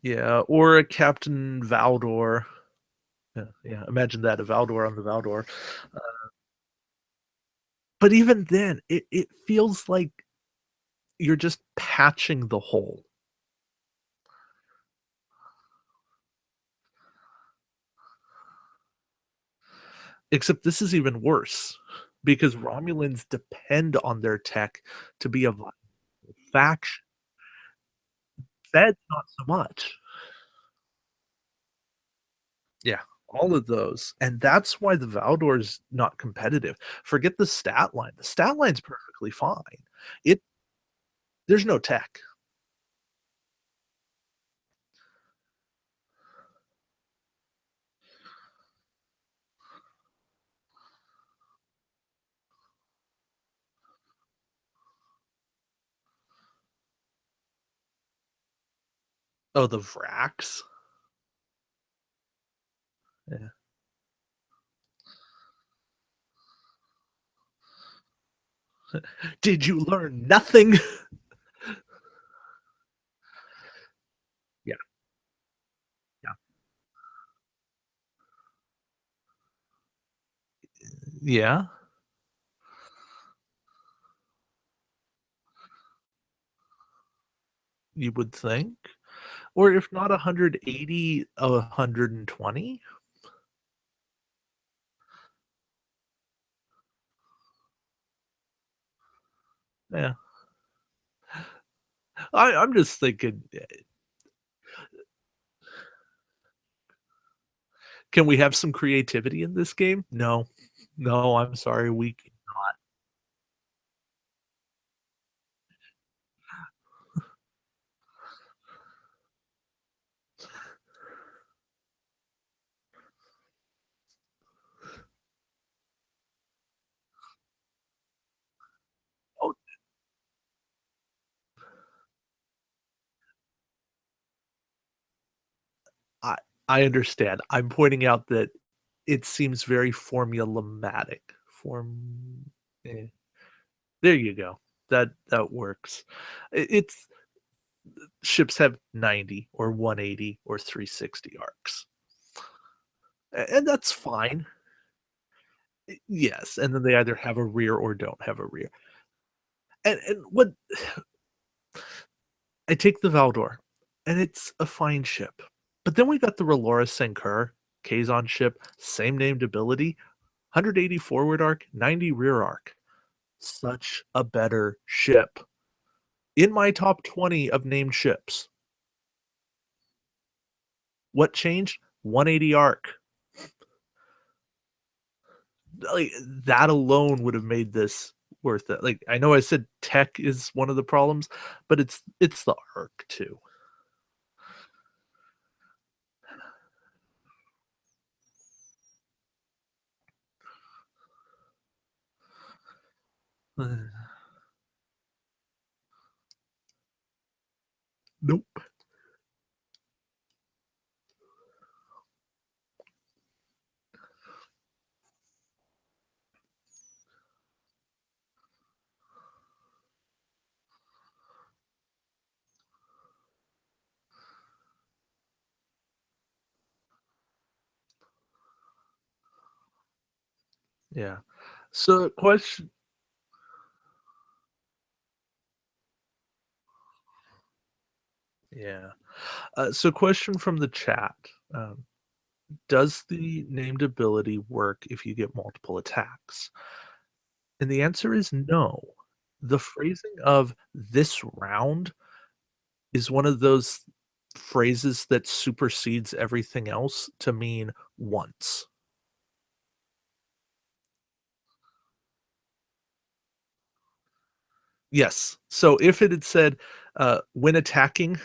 yeah, or a Captain Valdore. Yeah, yeah, imagine that, a Valdore on the Valdore. But even then, it feels like you're just patching the hole, except this is even worse because Romulans depend on their tech to be a viable faction. Feds not so much. Yeah, all of those, and that's why the Valdor's not competitive. Forget the stat line's perfectly fine. It there's no tech. Oh, the Vrax? Yeah. Did you learn nothing? Yeah, yeah. Yeah, you would think. Or if not 180, 120? Yeah. I'm just thinking, can we have some creativity in this game? No. No, I'm sorry, we cannot. Oh, I I understand. I'm pointing out that it seems very formulamatic. Form eh, there you go. That works. It's ships have 90 or 180 or 360 arcs, and that's fine. Yes, and then they either have a rear or don't have a rear. And what I take the Valdor, and it's a fine ship. But then we got the Relora Sankur, Kazon ship, same named ability, 180 forward arc, 90 rear arc. Such a better ship. In my top 20 of named ships, what changed? 180 arc. Like, that alone would have made this worth it. Like, I know I said tech is one of the problems, but it's the arc too. Nope. Yeah. So question yeah. So question from the chat. Um, does the named ability work if you get multiple attacks? And the answer is no. The phrasing of "this round" is one of those phrases that supersedes everything else to mean once. Yes. So if it had said, "When attacking,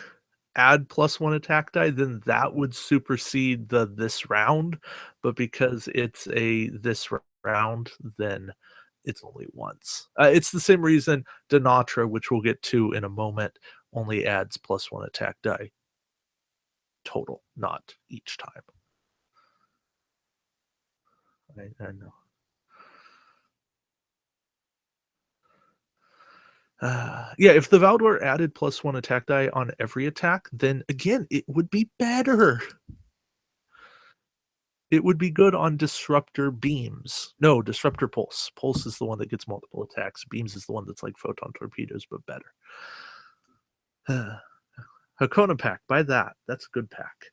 add +1 attack die," then that would supersede the "this round," but because it's a "this round," then it's only once. It's the same reason Denatra, which we'll get to in a moment, only adds +1 attack die total, not each time. I know. Yeah, if the Valdor added +1 attack die on every attack, then again, it would be better. It would be good on Disruptor Beams. No, Disruptor Pulse. Pulse is the one that gets multiple attacks. Beams is the one that's like Photon Torpedoes, but better. Hakona pack, buy that. That's a good pack.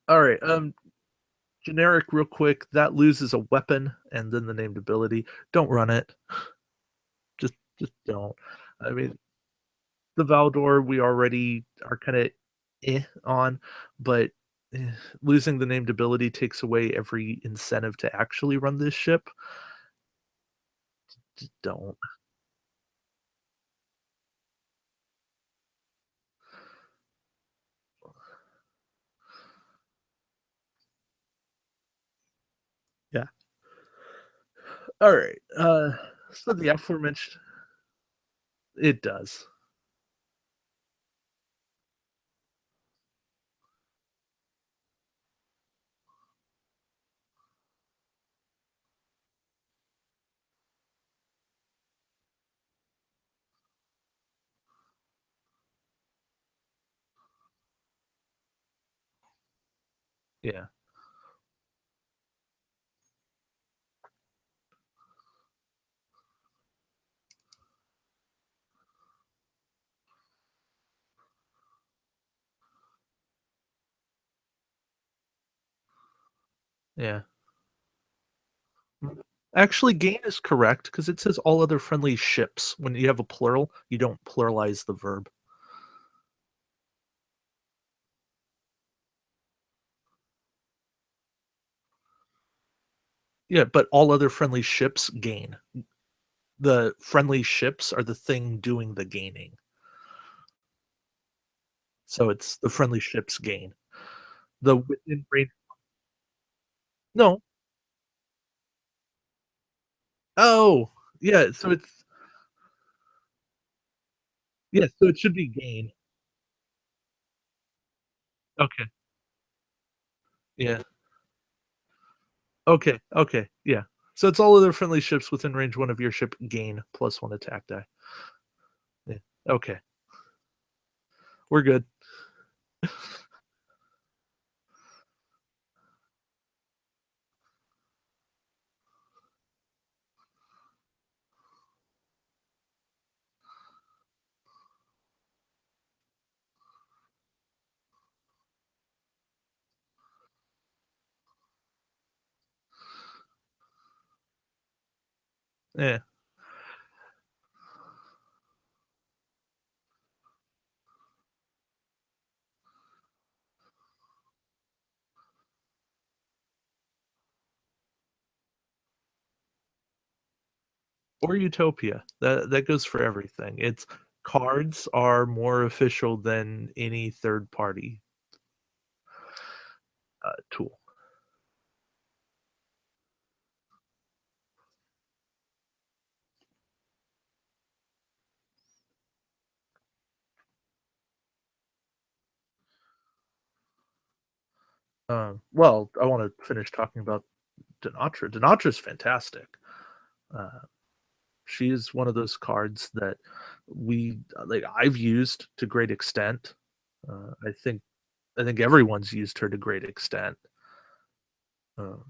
All right, generic real quick, that loses a weapon and then the named ability. Don't run it. Just don't. I mean, the Valdor we already are kinda on, but, eh, losing the named ability takes away every incentive to actually run this ship. Just don't. Yeah. Alright, so the aforementioned it does. Yeah, yeah. Mm. Actually, gain is correct because it says all other friendly ships. When you have a plural, you don't pluralize the verb. Yeah, but all other friendly ships gain. The friendly ships are the thing doing the gaining. So it's the friendly ships gain. The within range no. Oh, yeah, so it's yeah, so it should be gain. Okay, yeah. Okay, okay, yeah. So it's all other friendly ships within range 1 of your ship gain +1 attack die. Yeah, okay, we're good. Yeah. Or Utopia. That goes for everything. It's cards are more official than any third party, tool. Well, I wanna finish talking about Denatra. Denatra's fantastic. Uh, she is one of those cards that I've used to great extent. I think everyone's used her to great extent. Um,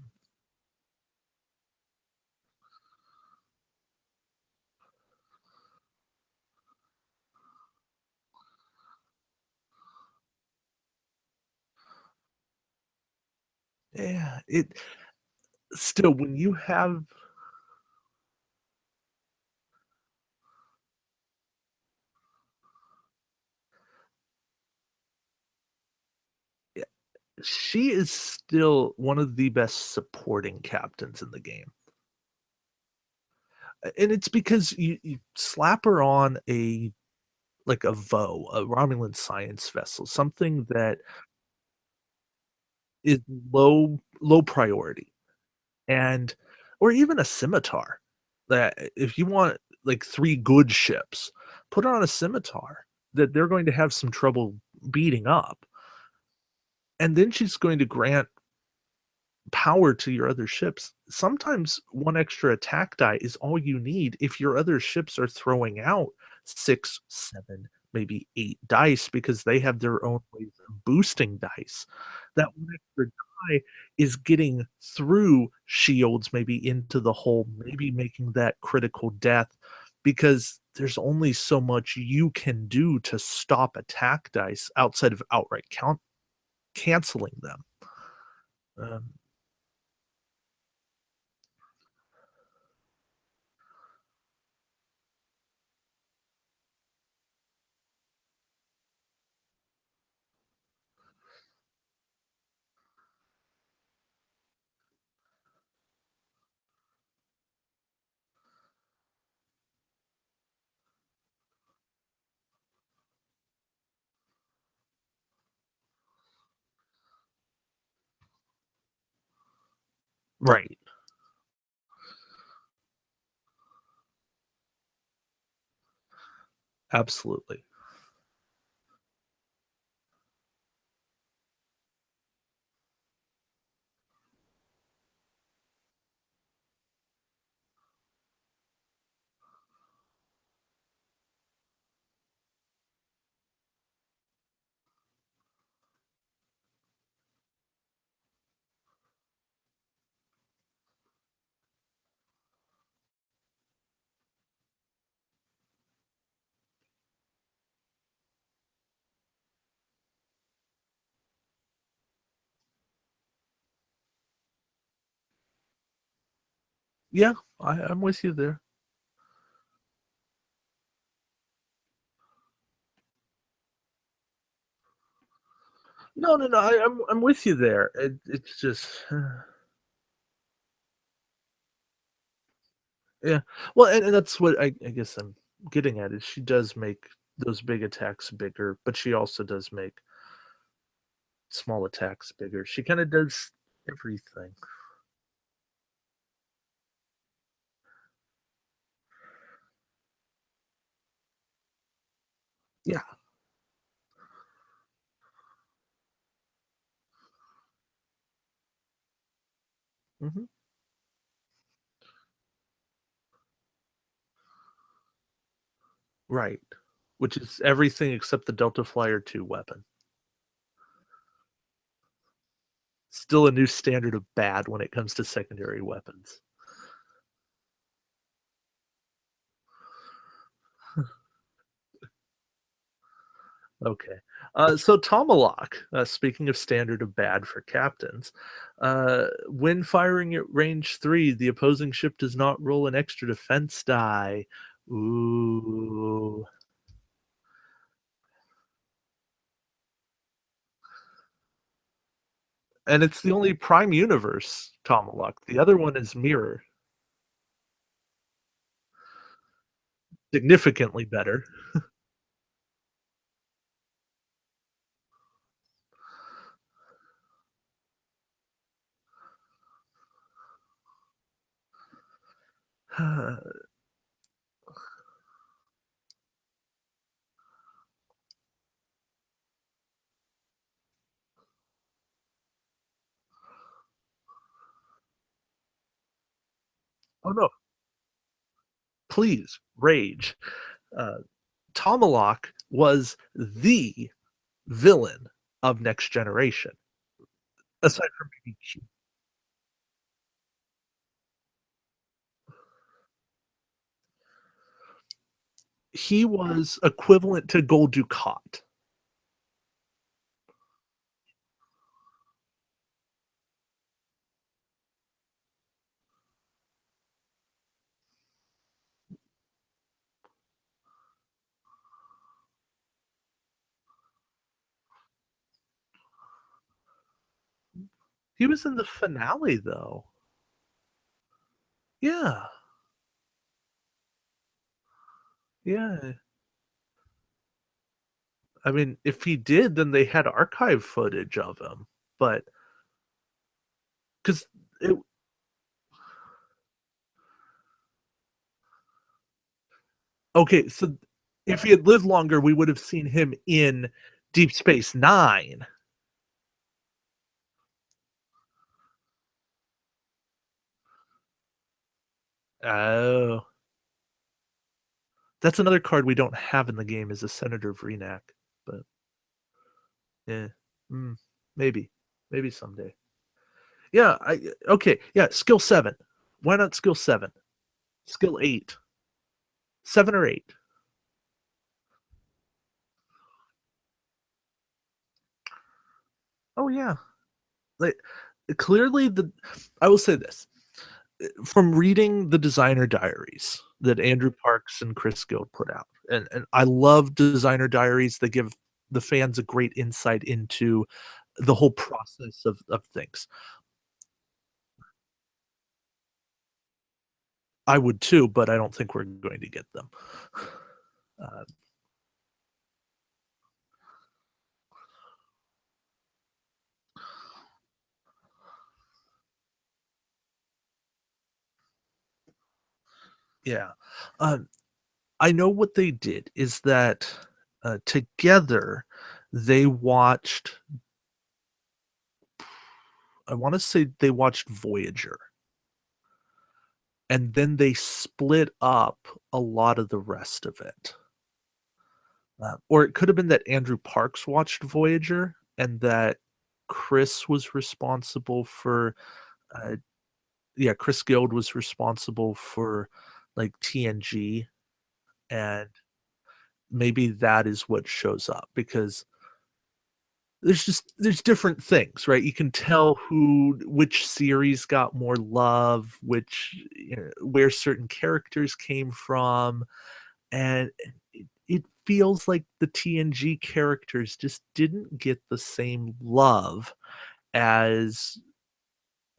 yeah, it still when you have yeah, she is still one of the best supporting captains in the game. And it's because you slap her on a like a a Romulan science vessel, something that is low priority, and or even a scimitar, that if you want, like, 3 good ships, put her on a scimitar that they're going to have some trouble beating up, and then she's going to grant power to your other ships. Sometimes 1 extra attack die is all you need if your other ships are throwing out 6, 7, maybe 8 dice because they have their own ways of boosting dice. That 1 extra die is getting through shields, maybe into the hole, maybe making that critical death because there's only so much you can do to stop attack dice outside of outright canceling them. Um, right. Absolutely. Yeah, I'm with you there. No, no, no, I'm with you there. It's just yeah. Well, and that's what I guess I'm getting at is she does make those big attacks bigger, but she also does make small attacks bigger. She kinda does everything. Yeah. Mhm. Right. Which is everything except the Delta Flyer 2 weapon. Still a new standard of bad when it comes to secondary weapons. Okay. So Tomalak, speaking of standard of bad for captains, when firing at range 3, the opposing ship does not roll an extra defense die. Ooh. And it's the only Prime Universe Tomalak. The other one is Mirror. Significantly better. Oh no, please, rage. Uh, Tomalak was the villain of Next Generation, aside from maybe He was equivalent to Gold Dukat. He was in the finale, though. Yeah, yeah. I mean, if he did, then they had archive footage of him, but 'cause it okay, so if he had lived longer, we would have seen him in Deep Space Nine. Oh, that's another card we don't have in the game is a Senator Vreenak, but yeah, mm, maybe, maybe someday. Yeah, okay, yeah, skill 7. Why not skill 7? Skill 8. 7 or 8. Oh, yeah. Like, clearly the I will say this, from reading the designer diaries that Andrew Parks and Chris Guild put out, and I love designer diaries that give the fans a great insight into the whole process of things. I would too, but I don't think we're going to get them. Uh, yeah. Um, I know what they did is that, together, they watched I wanna say they watched Voyager, and then they split up a lot of the rest of it. Or it could have been that Andrew Parks watched Voyager and that Chris was responsible for, uh yeah, Chris Guild was responsible for, like, TNG, and maybe that is what shows up because there's different things, right? You can tell who which series got more love, which where certain characters came from, and it feels like the TNG characters just didn't get the same love as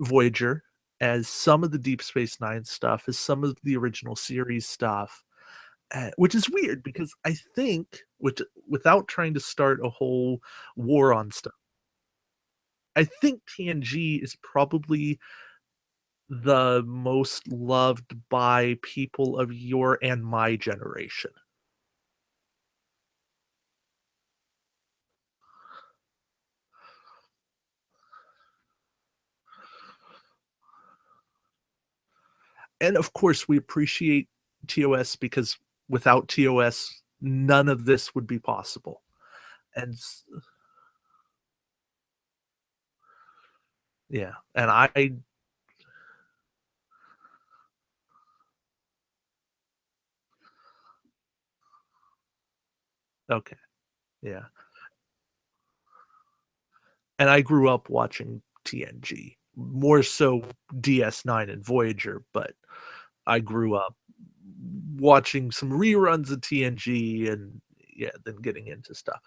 Voyager, as some of the Deep Space Nine stuff, as some of the original series stuff, which is weird because I think, without trying to start a whole war on stuff, I think TNG is probably the most loved by people of your and my generation. And of course, we appreciate TOS because without TOS, none of this would be possible. And yeah, and I okay, yeah. And I grew up watching TNG, more so DS9 and Voyager, but I grew up watching some reruns of TNG and yeah, then getting into stuff.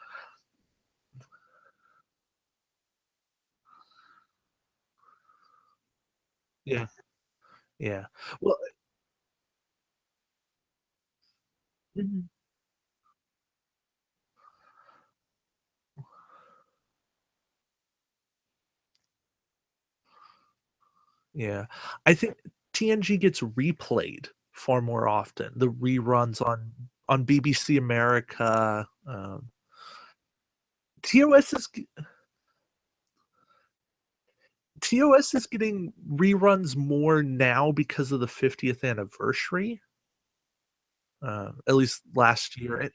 Yeah, yeah. Well, mhm, yeah. I think TNG gets replayed far more often. The reruns on BBC America, TOS is TOS is getting reruns more now because of the 50th anniversary, at least last year,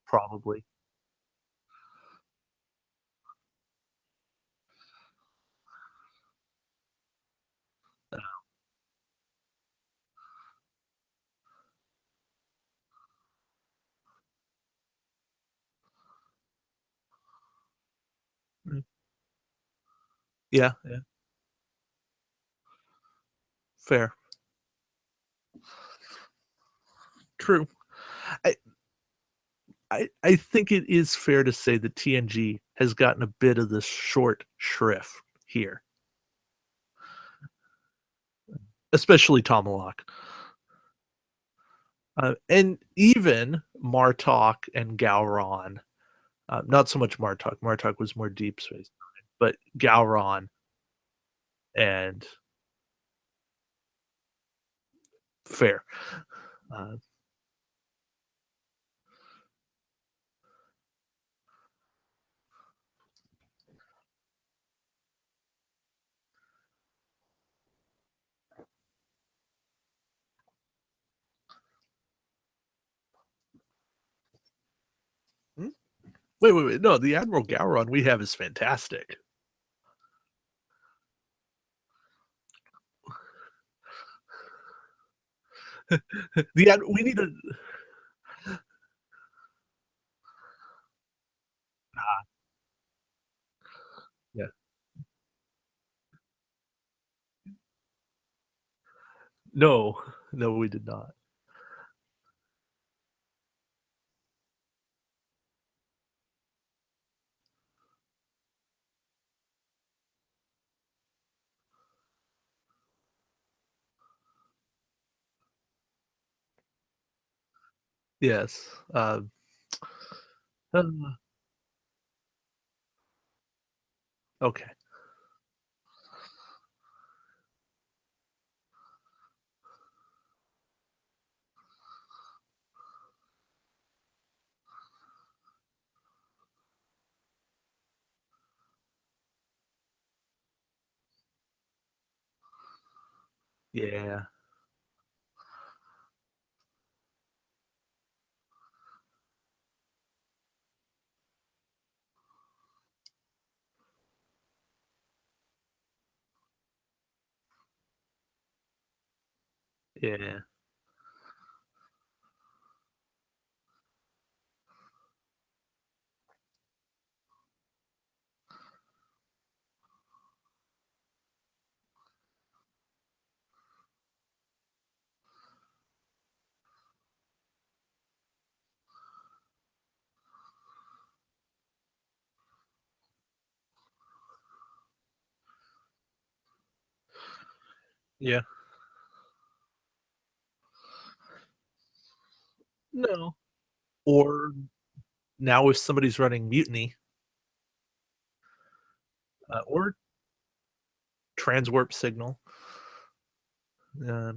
probably. Yeah, yeah, fair. True. I I think it is fair to say that TNG has gotten a bit of the short shrift here, especially Tomalak. And even Martok and Gowron, not so much Martok. Martok was more Deep Space Nine, but Gowron and fair. Uh, hmm? Wait. No, the Admiral Gowron we have is fantastic. We need a yeah. No, no, we did not. Yes. Uh, okay. Yeah. Yeah. Yeah. No. Or now if somebody's running mutiny, or transwarp signal,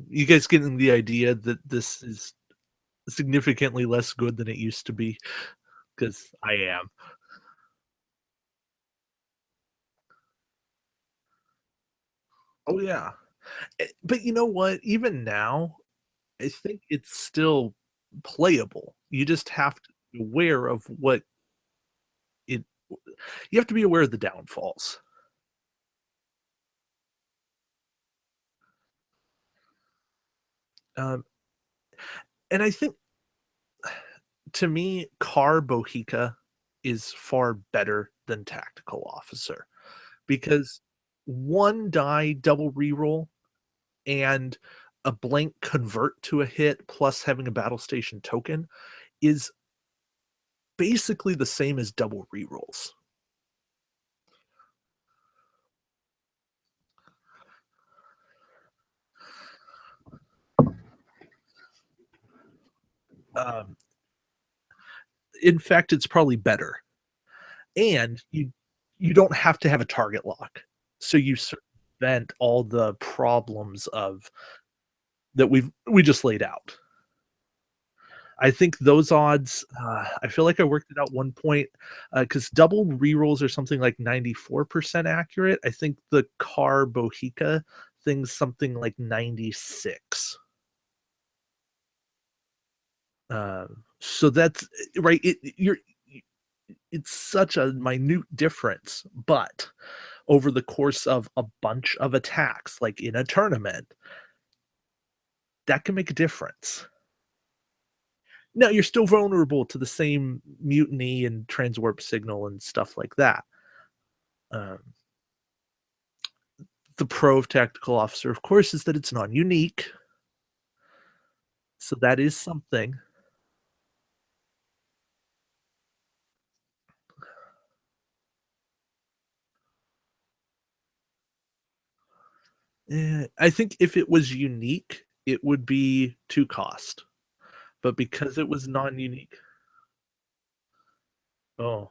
you guys getting the idea that this is significantly less good than it used to be? Because I am. Oh yeah. But you know what? Even now, I think it's still playable. You just have to be aware of what it. You have to be aware of the downfalls. Um, and I think to me, Car Bohica is far better than Tactical Officer because one die double reroll and a blank convert to a hit plus having a battle station token is basically the same as double rerolls. Um, in fact, it's probably better, and you don't have to have a target lock, so you circumvent all the problems of that we just laid out. I think those odds, I feel like I worked it out one point because double rerolls are something like 94% accurate. I think the Car Bohica thing's something like 96. So that's right. It's such a minute difference, but over the course of a bunch of attacks, like in a tournament, that can make a difference. Now you're still vulnerable to the same mutiny and transwarp signal and stuff like that. Um, The pro of tactical officer, of course, is that it's non-unique, so that is something. I think if it was unique, it would be to cost, but because it was non-unique. Oh,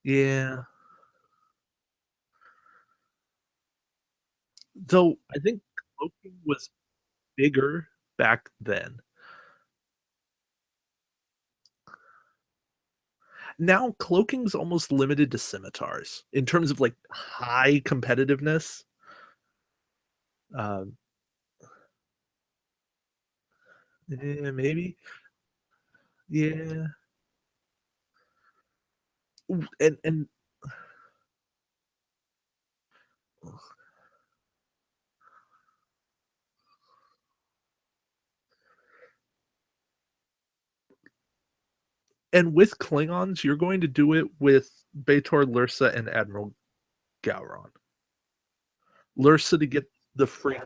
yeah. Though I think cloaking was bigger back then. Now cloaking's almost limited to scimitars in terms of, like, high competitiveness. Um, maybe. Yeah. And with Klingons, you're going to do it with B'Etor, Lursa, and Admiral Gowron. Lursa to get the free.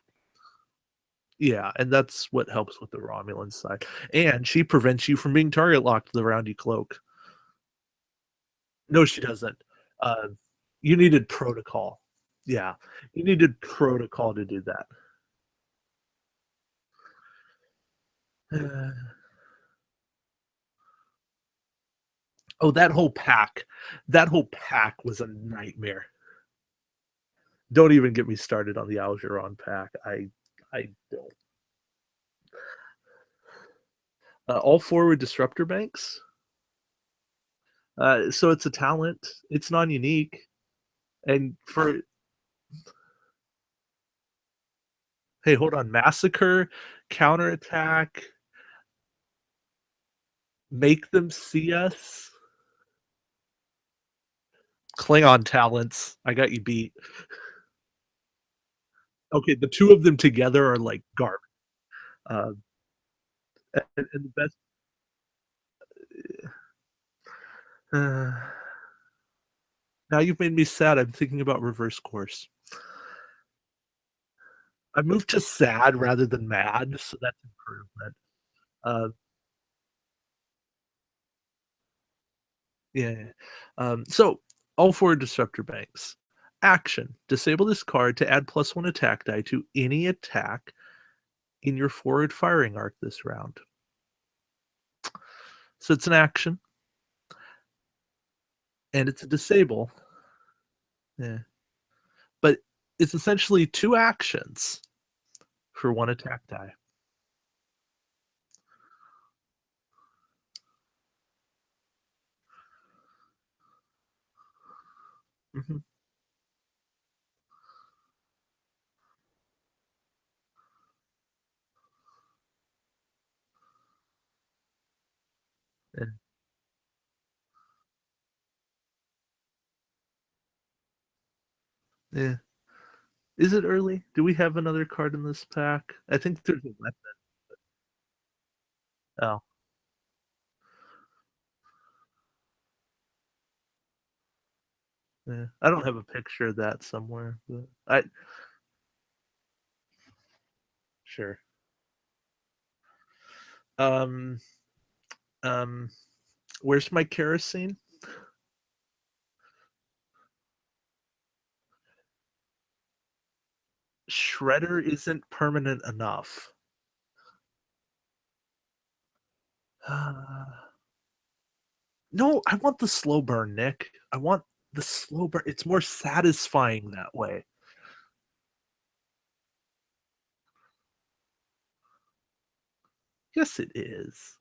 Yeah, and that's what helps with the Romulan side. And she prevents you from being target locked to the round you cloak. No, she doesn't. Uh, you needed protocol. Yeah, you needed protocol to do that. Oh, that whole pack was a nightmare. Don't even get me started on the Algeron pack. I don't. All forward disruptor banks. So it's a talent. It's non-unique. And for hey, hold on, massacre, counterattack, make them see us. Klingon talents. I got you beat. Okay, the two of them together are like garbage. Uh, and the best. Uh, now you've made me sad. I'm thinking about reverse course. I moved to sad rather than mad, so that's improvement. Uh, yeah. So all four disruptor banks. Action. Disable this card to add +1 attack die to any attack in your forward firing arc this round. So it's an action, and it's a disable. Yeah. But it's essentially two actions for one attack die. Mhm. And yeah. Is it early? Do we have another card in this pack? I think there's a weapon. Oh, yeah. I don't have a picture of that somewhere, but I sure. Um, um, where's my kerosene? Shredder isn't permanent enough. No, I want the slow burn, Nick. I want the slow burn. It's more satisfying that way. Yes, it is.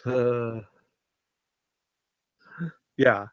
Uh, yeah.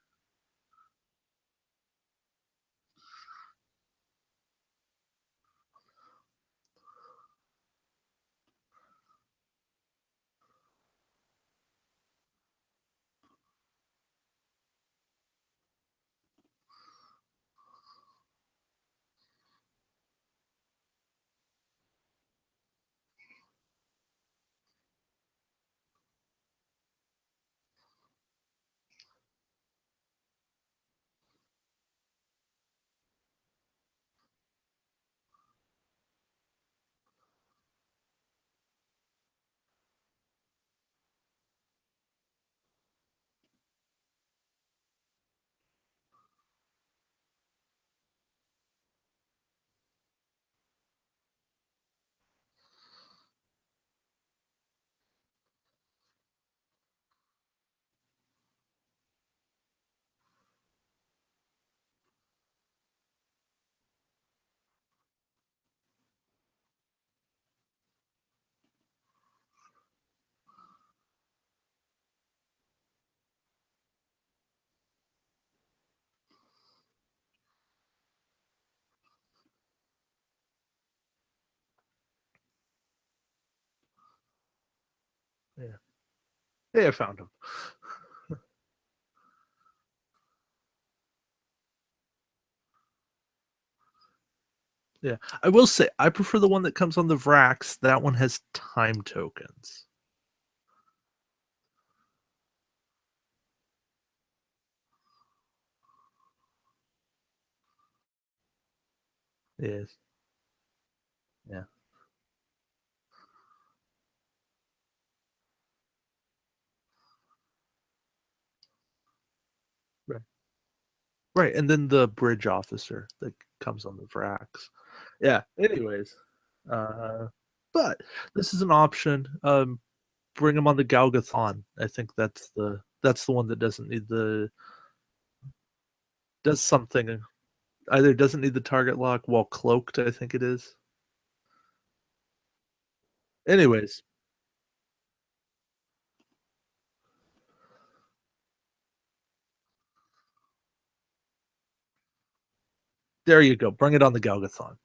Yeah. Hey, I found him. Yeah. I will say I prefer the one that comes on the Vrax. That one has time tokens. Yes. Yeah. Right. Right. And then the bridge officer that comes on the Vrax. Yeah. Anyways. Uh but this is an option. Bring him on the Galgathon. I think that's the one that doesn't need the does something either doesn't need the target lock while cloaked, I think it is. Anyways, there you go. Bring it on the Galgathon.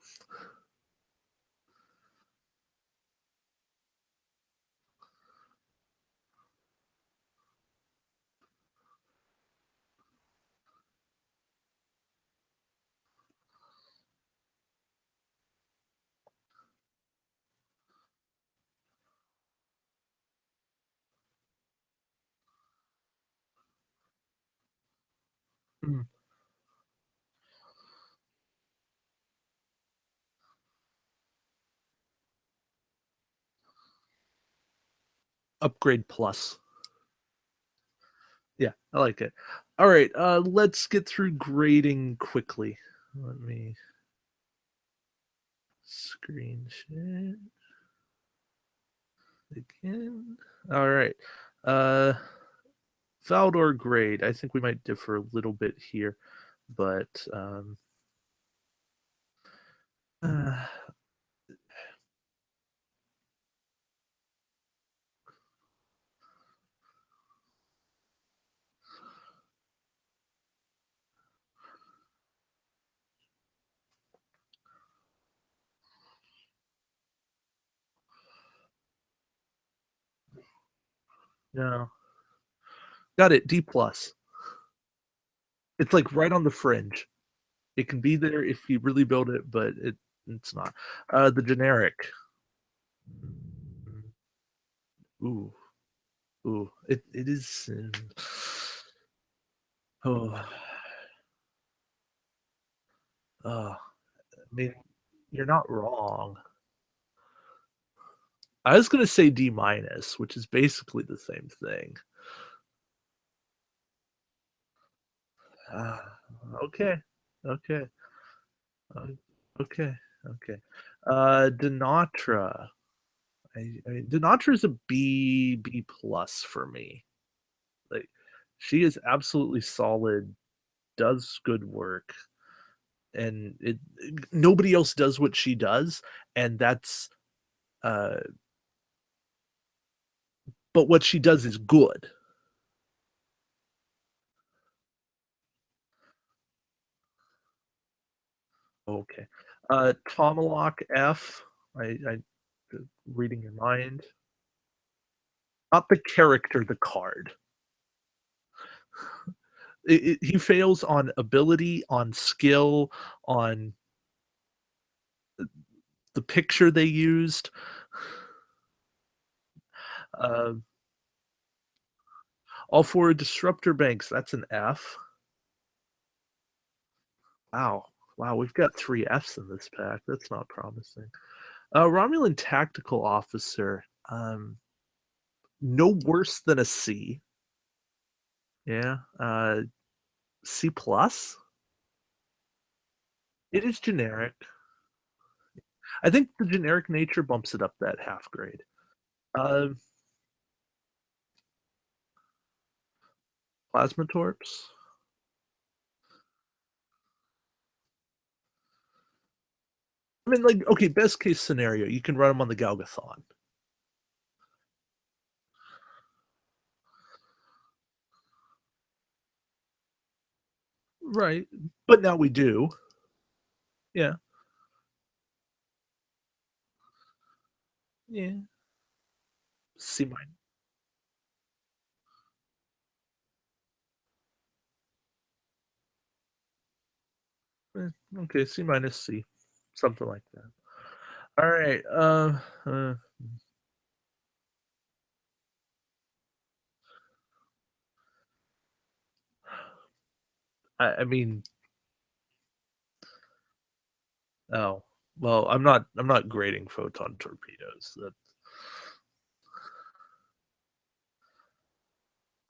Mm. Upgrade plus. Yeah, I like it. All right, let's get through grading quickly. Let me screen share again. All right. Uh Valdor grade. I think we might differ a little bit here, but uh, no. Got it. D plus. It's like right on the fringe. It can be there if you really build it, but it's not. The generic. Ooh, ooh. It is. Oh, I mean, you're not wrong. I was gonna say D minus, which is basically the same thing. Uh, okay, okay, uh, okay, okay. Denatra. Denatra is a B plus for me. Like, she is absolutely solid, does good work, and nobody else does what she does, and that's uh, but what she does is good. Okay. Tomalak F. I reading your mind. Not the character, the card. He fails on ability, on skill, on the picture they used. Uh, all four disruptor banks. That's an F. Wow. Wow, we've got three Fs in this pack. That's not promising. Romulan tactical officer. No worse than a C. Yeah. C plus. It is generic. I think the generic nature bumps it up that half grade. Uh, Plasma torps. I mean, like, okay, best case scenario, you can run them on the Galgathon. Right. But now we do. Yeah. Yeah. C minus. Okay, C minus C, something like that. All right. I mean, oh well, I'm not grading photon torpedoes. That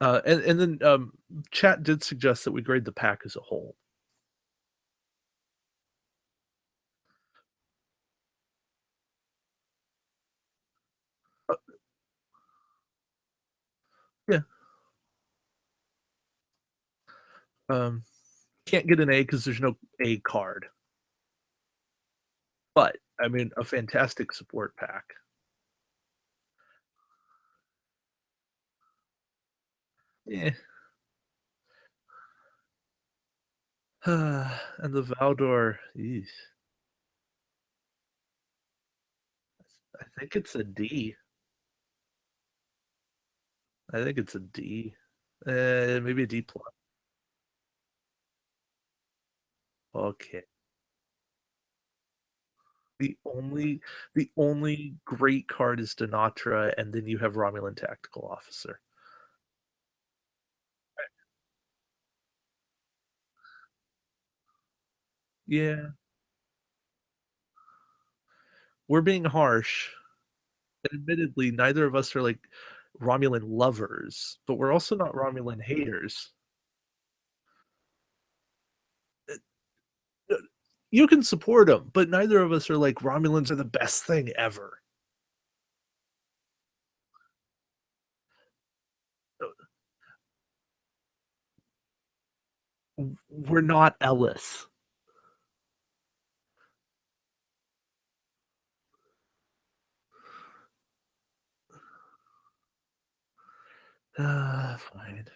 and then chat did suggest that we grade the pack as a whole. Uh, yeah. Um, can't get an A because there's no A card, but I mean a fantastic support pack. Yeah. And the Valdore, eesh, I think it's a D. I think it's a D. Maybe a D plus. Okay. The only great card is Denatra, and then you have Romulan Tactical Officer. Yeah, we're being harsh. And admittedly, neither of us are like Romulan lovers, but we're also not Romulan haters. Uh, You can support them, but neither of us are like Romulans are the best thing ever. We're not Ellis. Fine.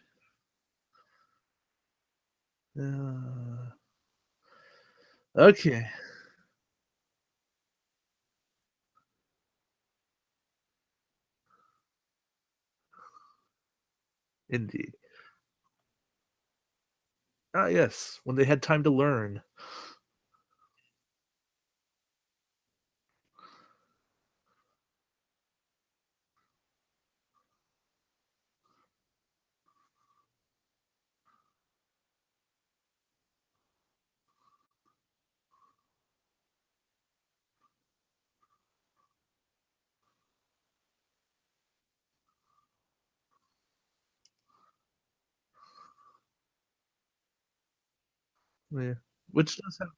Okay, indeed. Ah, yes, when they had time to learn. Yeah. Which does have,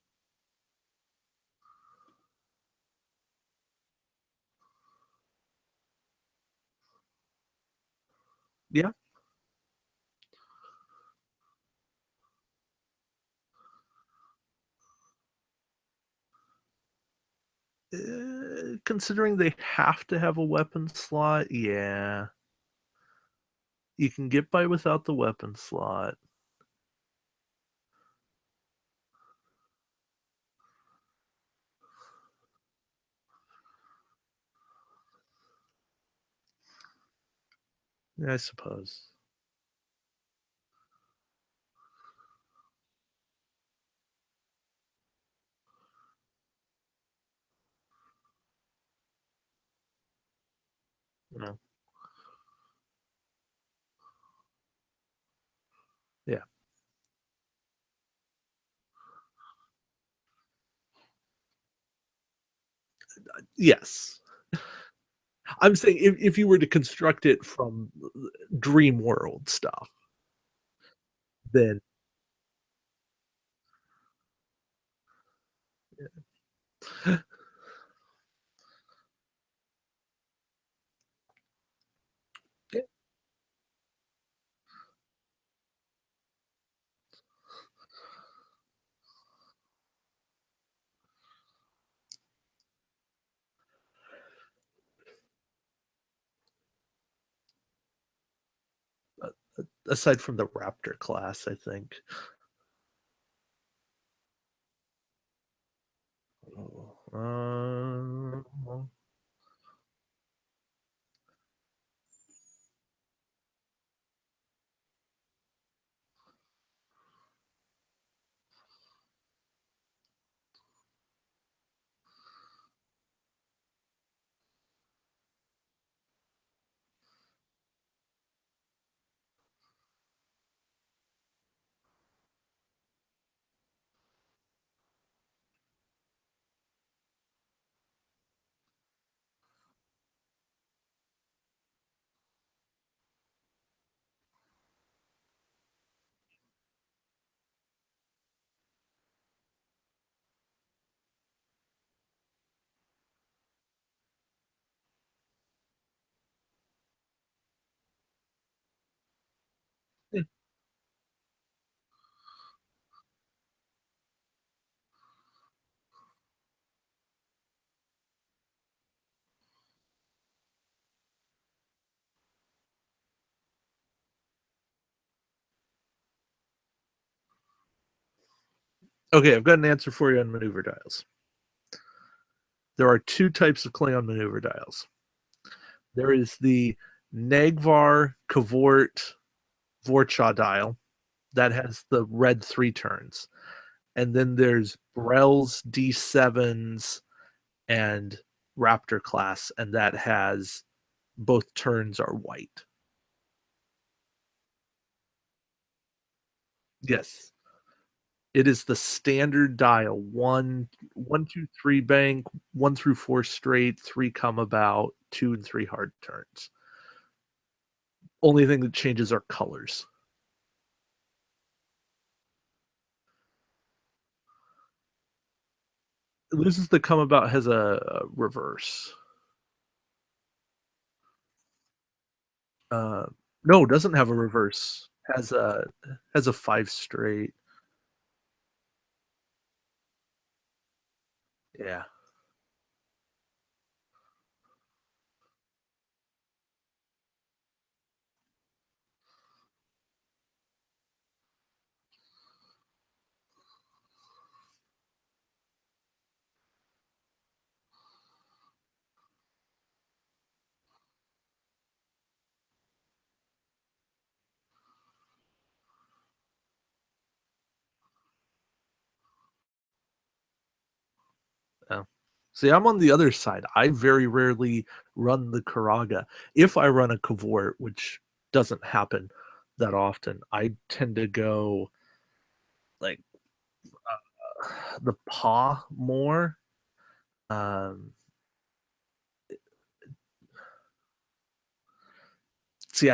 yeah. Considering they have to have a weapon slot, yeah. You can get by without the weapon slot. Yeah, I suppose. No. Yeah. Yes. I'm saying if you were to construct it from Dream World stuff, then yeah, aside from the Raptor class, I think. Uh, Okay, I've got an answer for you on maneuver dials. There are two types of Klingon maneuver dials. There is the Nagvar Cavort Vorcha dial that has the red 3 turns. And then there's Brell's D7s and Raptor class, and that has both turns are white. Yes. It is the standard dial. One, two, three bank, 1 through 4 straight, 3 come about, 2 and 3 hard turns. Only thing that changes are colors. It loses the come about has a reverse. Uh, no, doesn't have a reverse. Has a 5 straight. Yeah. Yeah. See, I'm on the other side. I very rarely run the Koraga. If I run a Cavort, which doesn't happen that often, I tend to go like the paw more. Um, see,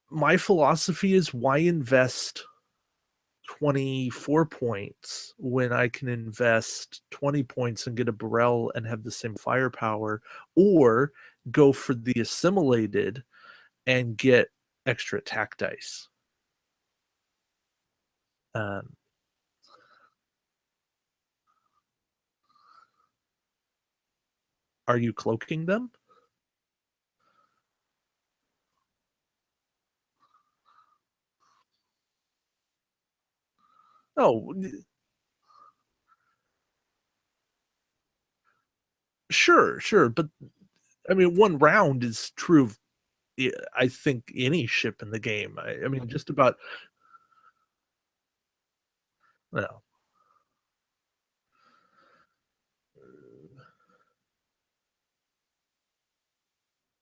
my philosophy is why invest 24 points when I can invest 20 points and get a Burrell and have the same firepower, or go for the assimilated and get extra attack dice. Um, are you cloaking them? Oh, sure, sure, but I mean, 1 round is true of I think any ship in the game. I mean, just about. Well,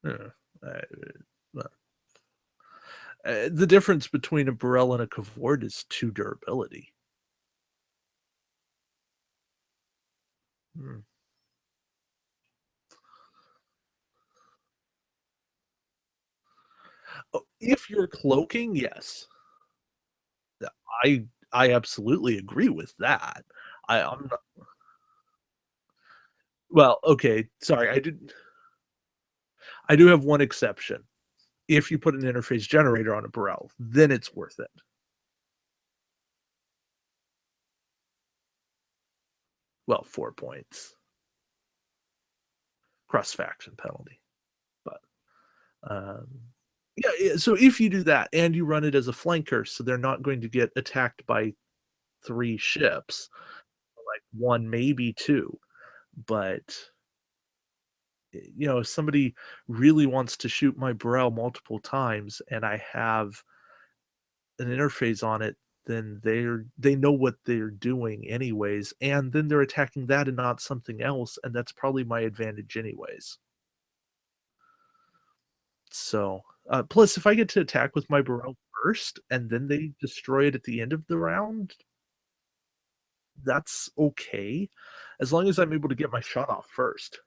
uh, uh, well, the difference between a Burrell and a Cavort is 2 durability. Hmm. Oh, if you're cloaking, yes. I I absolutely agree with that. I'm not, well, okay, sorry, I do have one exception. If you put an interface generator on a Burrell, then it's worth it. Well, 4 points. Cross faction penalty. But um yeah, yeah, so if you do that and you run it as a flanker, so they're not going to get attacked by 3 ships, like 1, maybe 2. But if somebody really wants to shoot my Burrell multiple times and I have an interface on it, then they know what they're doing anyways, and then they're attacking that and not something else, and that's probably my advantage anyways. So, plus if I get to attack with my Burrell first and then they destroy it at the end of the round, that's okay, as long as I'm able to get my shot off first.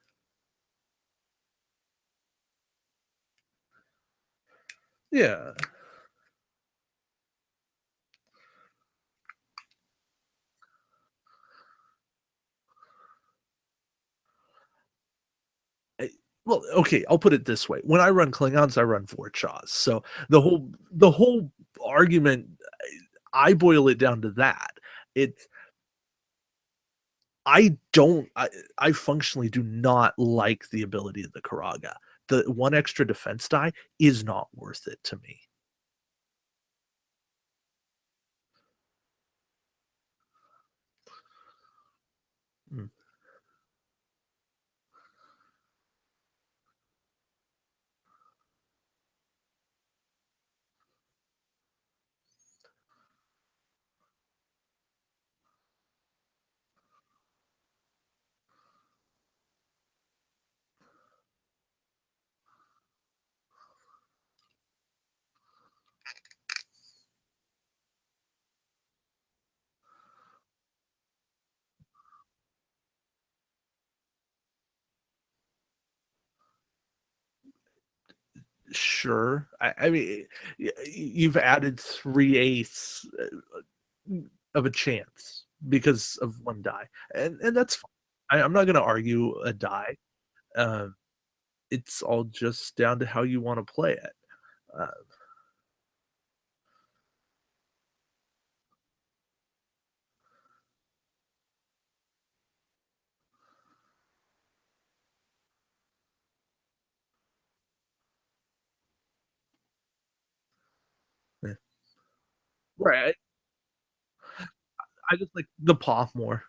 Yeah. I well, okay, I'll put it this way. When I run Klingons, I run Vorchas. So the whole argument, I boil it down to that. It's I functionally do not like the ability of the Karaga. The 1 extra defense die is not worth it to me. Sure. I mean, you've added 3/8 of a chance because of 1 die, and that's fine. I'm not gonna argue a die. Um, it's all just down to how you wanna play it. Uh, yeah. Right. I just like the paw more.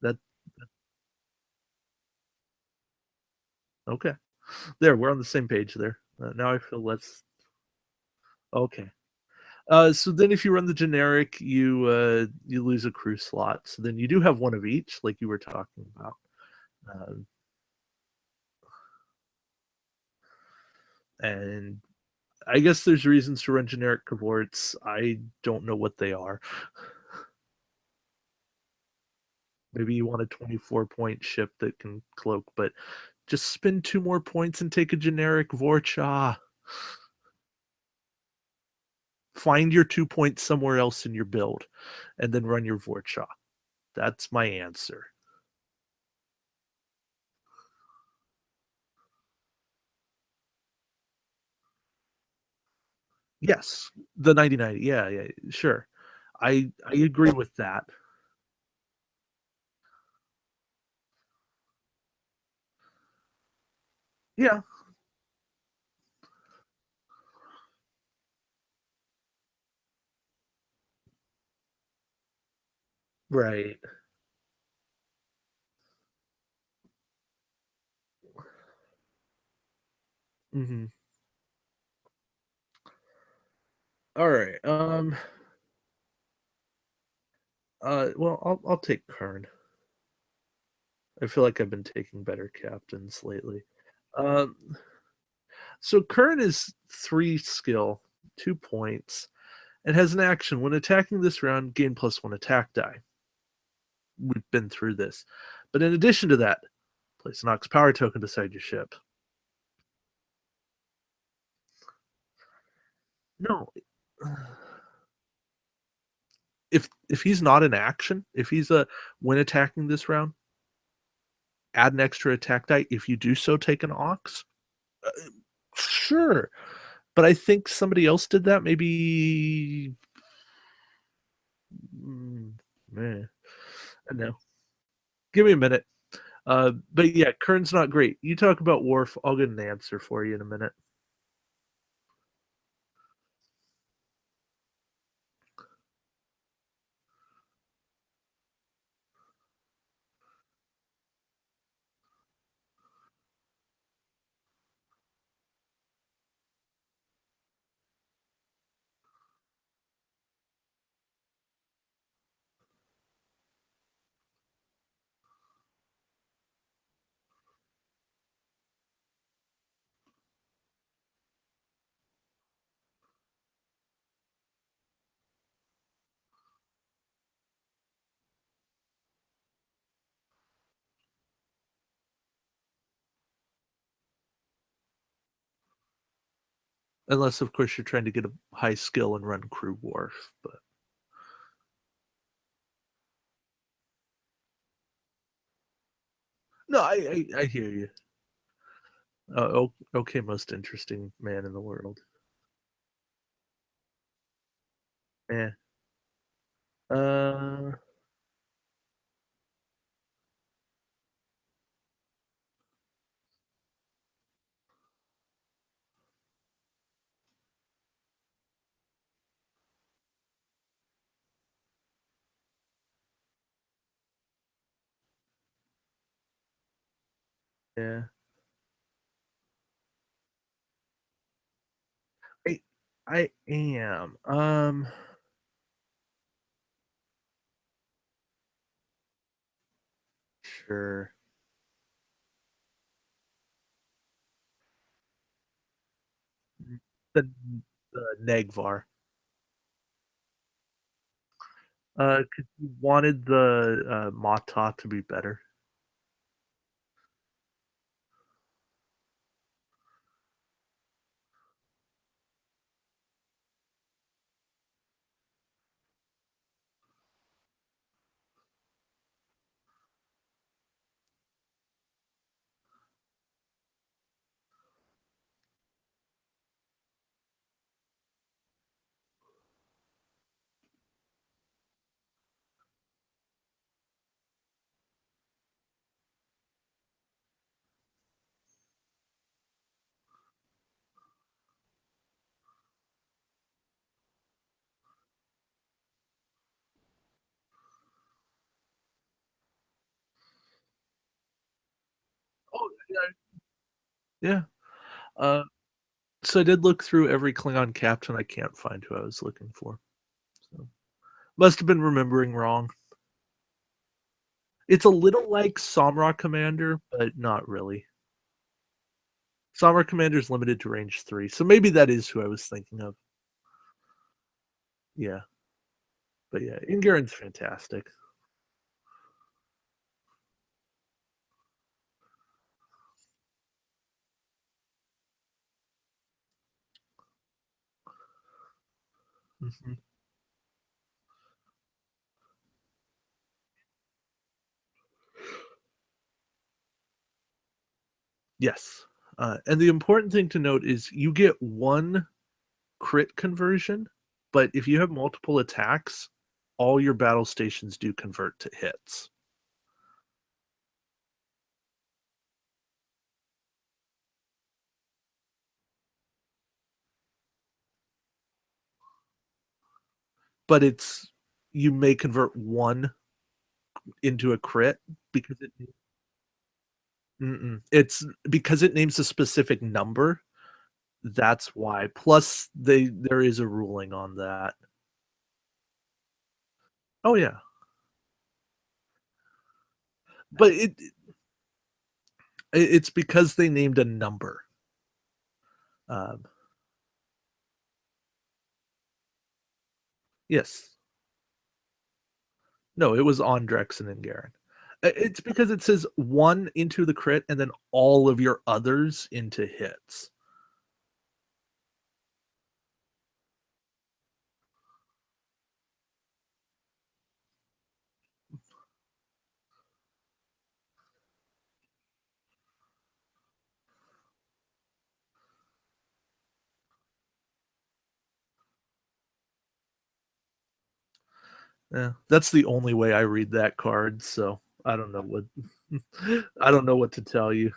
That okay. There, we're on the same page there. Now I feel less okay. So then if you run the generic, you lose a crew slot. So then you do have 1 of each, like you were talking about. Um, and I guess there's reasons to run generic cavorts. I don't know what they are. Maybe you want a 24-point ship that can cloak, but just spend 2 more points and take a generic Vorcha. Find your 2 points somewhere else in your build, and then run your Vorcha. That's my answer. Yes, the 90/90. Yeah, yeah, sure. I agree with that. Yeah, right. Mhm. Alright, well, I'll take Kern. I feel like I've been taking better captains lately. Um, so Kern is 3 skill, 2 points, and has an action. When attacking this round, gain +1 attack die. We've been through this. But in addition to that, place an Ox power token beside your ship. No. If he's not in action, if he's a when attacking this round, add an extra attack die. If you do so, take an Ox. Uh, sure, but I think somebody else did that. Maybe, man, I know. Give me a minute. But yeah, Kern's not great. You talk about Worf. I'll get an answer for you in a minute. Unless, of course, you're trying to get a high skill and run crew Worf. But no, I hear you. Okay, most interesting man in the world. Yeah. Uh, yeah. I I am. Sure. The the Negvar. 'Cause you wanted the Mata to be better. Yeah. Uh, so I did look through every Klingon captain. I can't find who I was looking for. So must have been remembering wrong. It's a little like Samra Commander, but not really. Samra Commander is limited to range 3, so maybe that is who I was thinking of. Yeah, but yeah, Ingaren's fantastic. Mhm. Yes, and the important thing to note is you get 1 crit conversion, but if you have multiple attacks, all your battle stations do convert to hits. But it's you may convert 1 into a crit because it's because it names a specific number, that's why. Plus, there is a ruling on that. Oh, yeah. But it's because they named a number. Um, yes. No, it was Andrex and Garen. It's because it says 1 into the crit and then all of your others into hits. Yeah, that's the only way I read that card, so I don't know what I don't know what to tell you.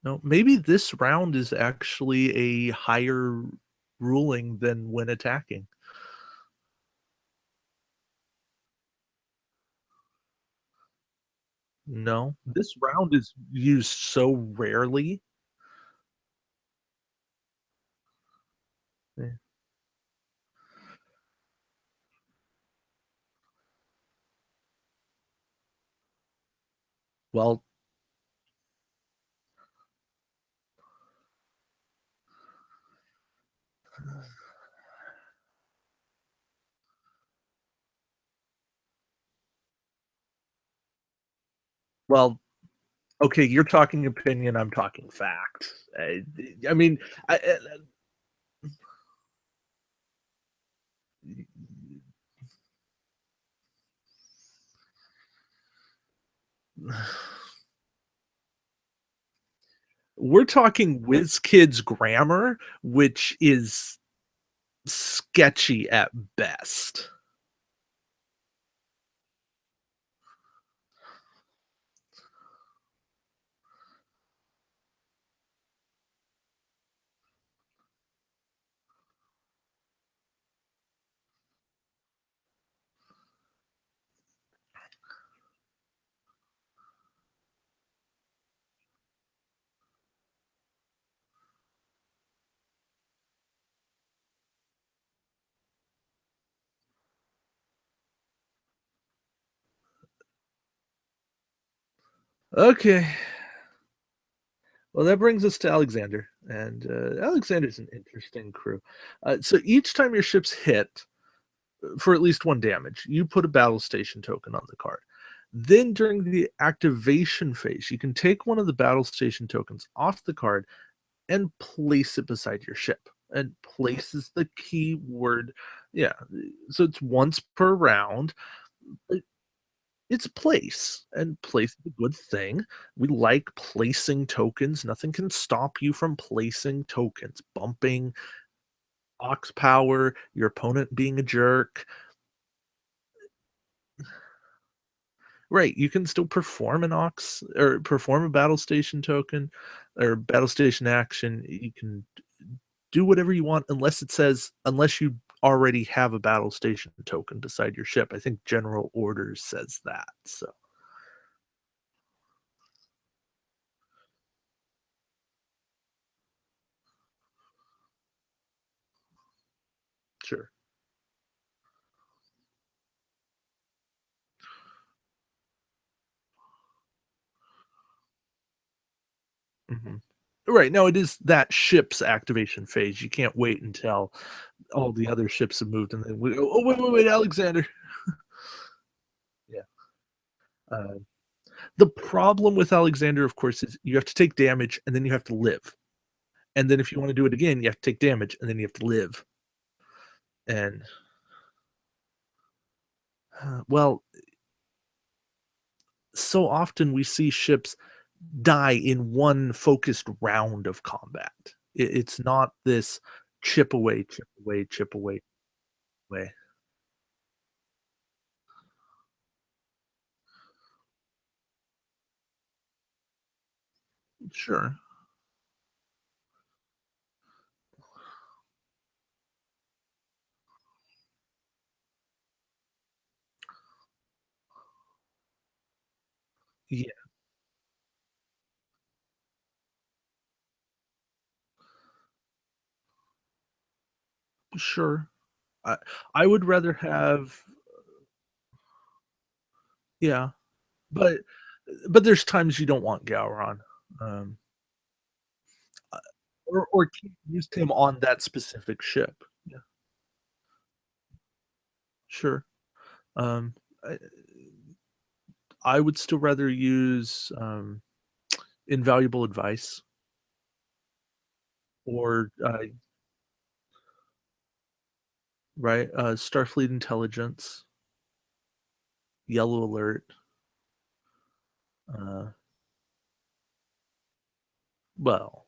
No, maybe this round is actually a higher ruling than when attacking. No, this round is used so rarely. Eh, well, well, okay, you're talking opinion, I'm talking fact. I mean, we're talking WizKids grammar, which is sketchy at best. Okay. Well, that brings us to Alexander, and Alexander's an interesting crew. So each time your ship's hit for at least 1 damage, you put a battle station token on the card. Then during the activation phase, you can take one of the battle station tokens off the card and place it beside your ship. And place is the key word. Yeah, so it's once per round. It it's place, and place is a good thing. We like placing tokens. Nothing can stop you from placing tokens, bumping, ox power, your opponent being a jerk. Right, you can still perform an ox or perform a battle station token or battle station action. You can do whatever you want unless it says unless you already have a battle station token beside your ship. I think general orders says that. So, sure. Mhm. Right, no, it is that ship's activation phase. You can't wait until all the other ships have moved and then we go, "Oh, wait, Alexander." Yeah. Uh, the problem with Alexander, of course, is you have to take damage and then you have to live. And then if you wanna do it again, you have to take damage and then you have to live. And, well, so often we see ships die in one focused round of combat. It's not this chip away, chip away, chip away, way. Sure. Yeah, sure. I I would rather have yeah, but there's times you don't want Gowron, um, uh, or can't use him on that specific ship. Yeah, sure. Um, I I would still rather use, invaluable advice or, right, Starfleet intelligence, yellow alert, uh, well,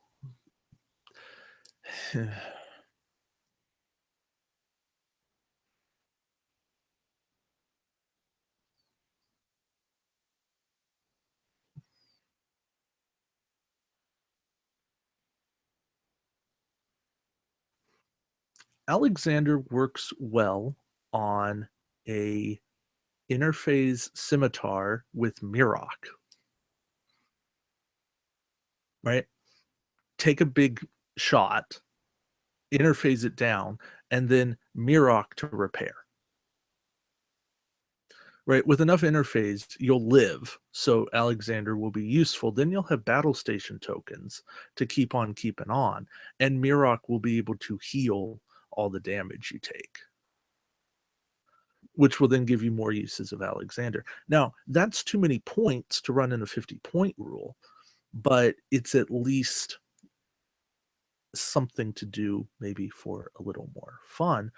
Alexander works well on a interphase scimitar with Mirok, right? Take a big shot, interphase it down, and then Mirok to repair. Right, with enough interphase, you'll live, so Alexander will be useful. Then you'll have battle station tokens to keep on keeping on, and Mirok will be able to heal all the damage you take, which will then give you more uses of Alexander. Now, that's too many points to run in a 50-point rule, but it's at least something to do maybe for a little more fun.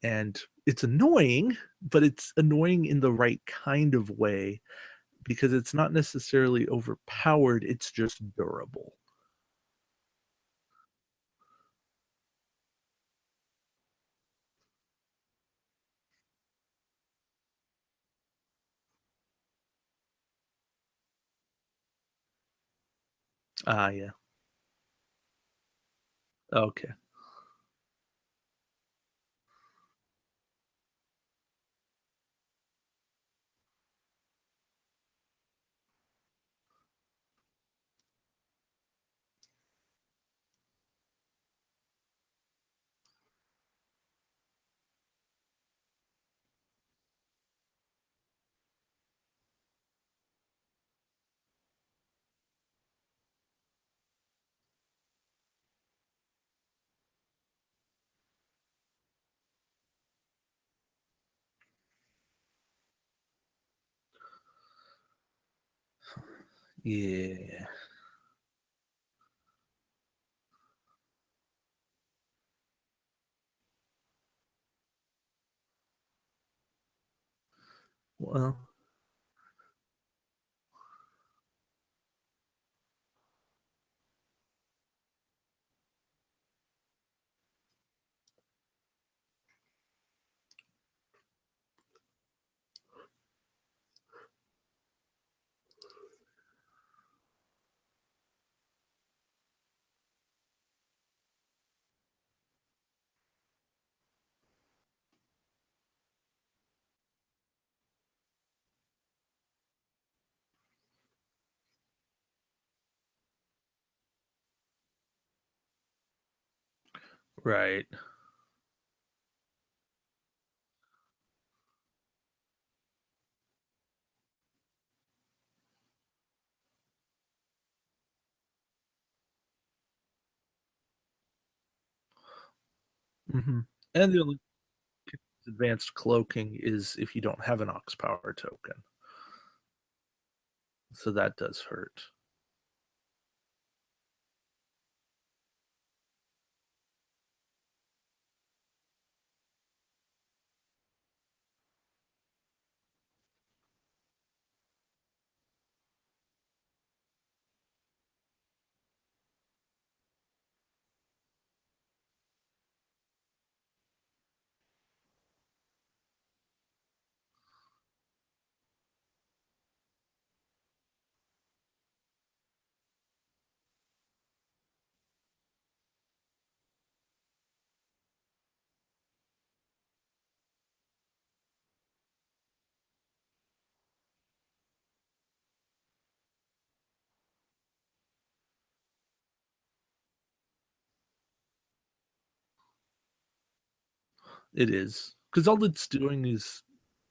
And it's annoying, but it's annoying in the right kind of way because it's not necessarily overpowered, it's just durable. Ah, yeah. Okay. Yeah. Well, right. Mhm. And the only advanced cloaking is if you don't have an aux power token, so that does hurt. It is, because all it's doing is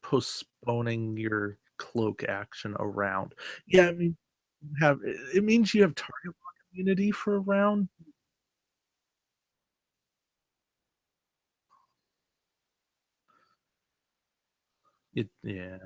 postponing your cloak action around. Yeah, I mean, have it means you have target lock immunity for a round. Yeah,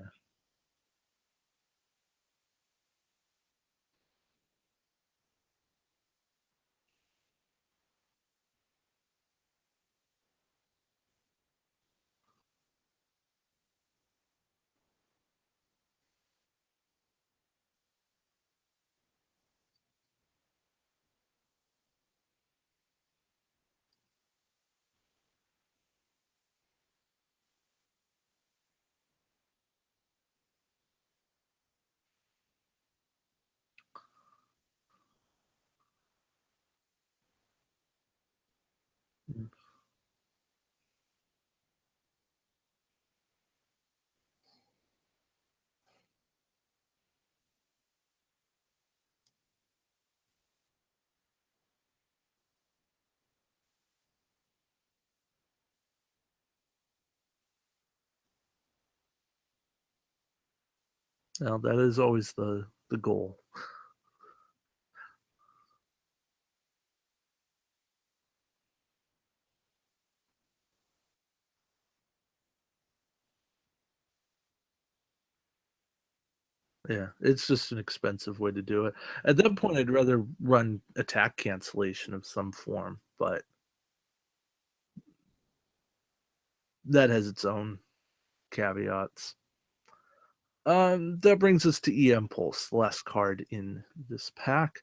mm, well, that is always the goal. Yeah, it's just an expensive way to do it. At that point, I'd rather run attack cancellation of some form, but that has its own caveats. That brings us to EM Pulse, the last card in this pack.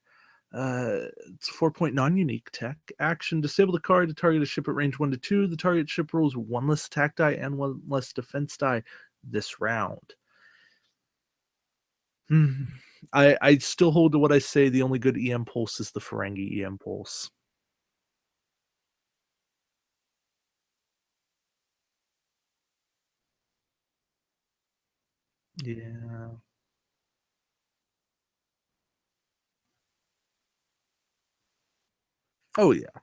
It's 4-point non-unique tech. Action: disable the card to target a ship at range 1 to 2. The target ship rolls one less attack die and one less defense die this round. Hmm. I still hold to what I say. The only good EM Pulse is the Ferengi EM Pulse. Yeah. Oh yeah.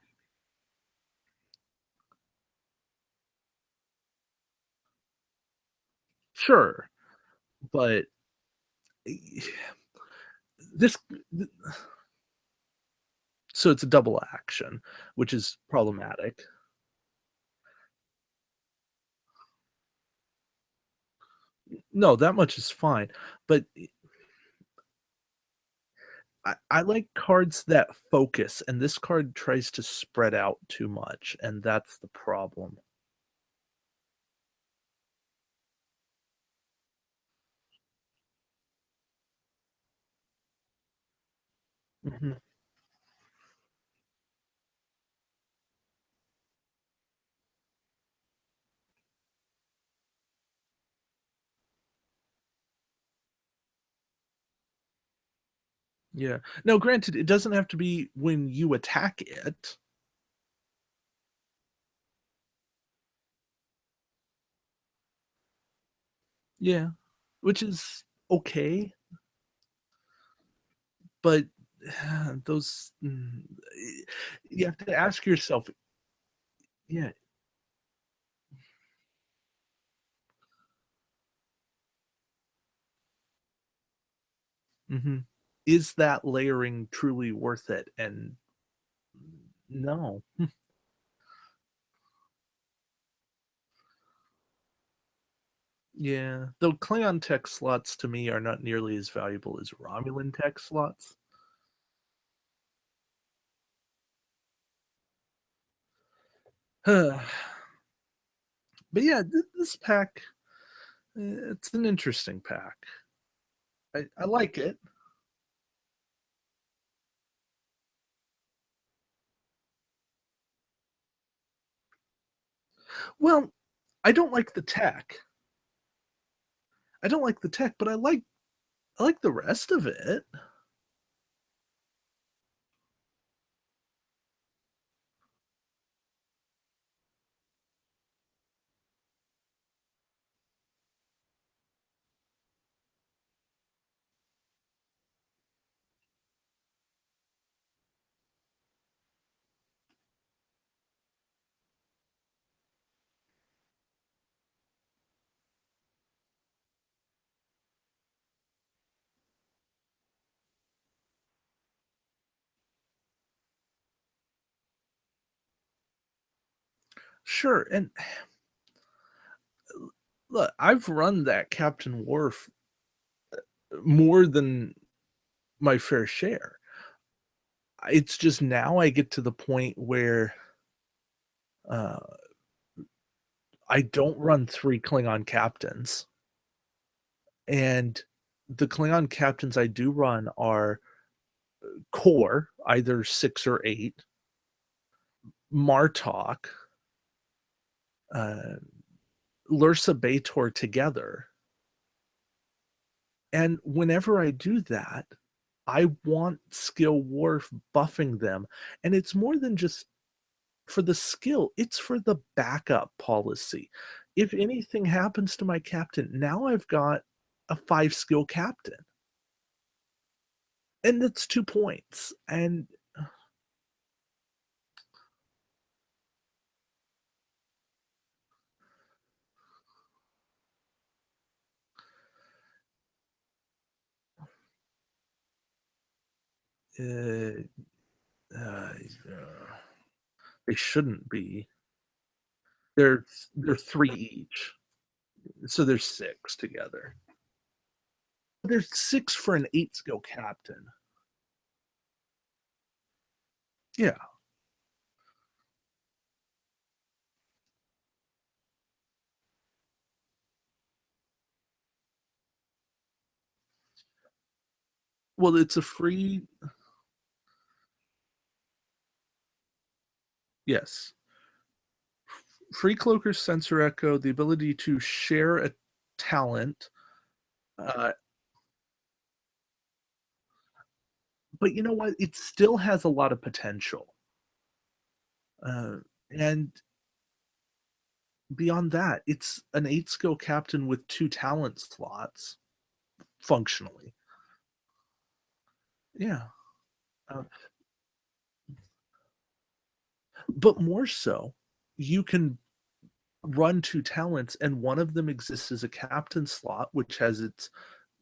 Sure. But this so it's a double action, which is problematic. No, that much is fine. But I like cards that focus, and this card tries to spread out too much, and that's the problem. Mhm. Yeah. Now, granted, it doesn't have to be when you attack it. Yeah, which is okay, but those you have to ask yourself, yeah, mhm, is that layering truly worth it? And no. Yeah, though Klingon tech slots to me are not nearly as valuable as Romulan tech slots. But yeah, this pack, it's an interesting pack. I like it. Well, I don't like the tech. I don't like the tech, but I like the rest of it. Sure, and look, I've run that Captain Worf more than my fair share. It's just now I get to the point where uh, I don't run three Klingon captains, and the Klingon captains I do run are core, either six or eight, Martok, uh, Lursa Bator together. And whenever I do that, I want skill Worf buffing them. And it's more than just for the skill, it's for the backup policy. If anything happens to my captain, now I've got a five skill captain. And that's 2 points. And uh, uh, they shouldn't be. They're they're three each. So there's six together. There's six for an eight skill captain. Yeah. Well, it's a free, yes, free cloaker sensor echo, the ability to share a talent. Uh, but you know what? It still has a lot of potential. Uh, and beyond that, it's an eight skill captain with two talent slots functionally. Yeah. Uh, but more so, you can run two talents, and one of them exists as a captain slot, which has its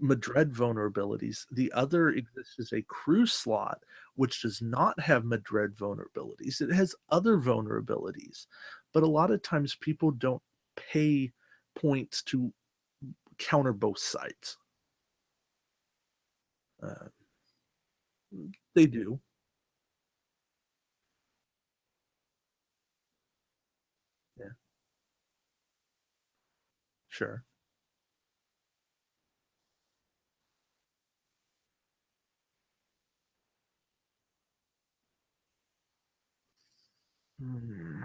Madred vulnerabilities. The other exists as a crew slot, which does not have Madred vulnerabilities. It has other vulnerabilities, but a lot of times people don't pay points to counter both sides. Uh, they do, yeah, sure. Hmm.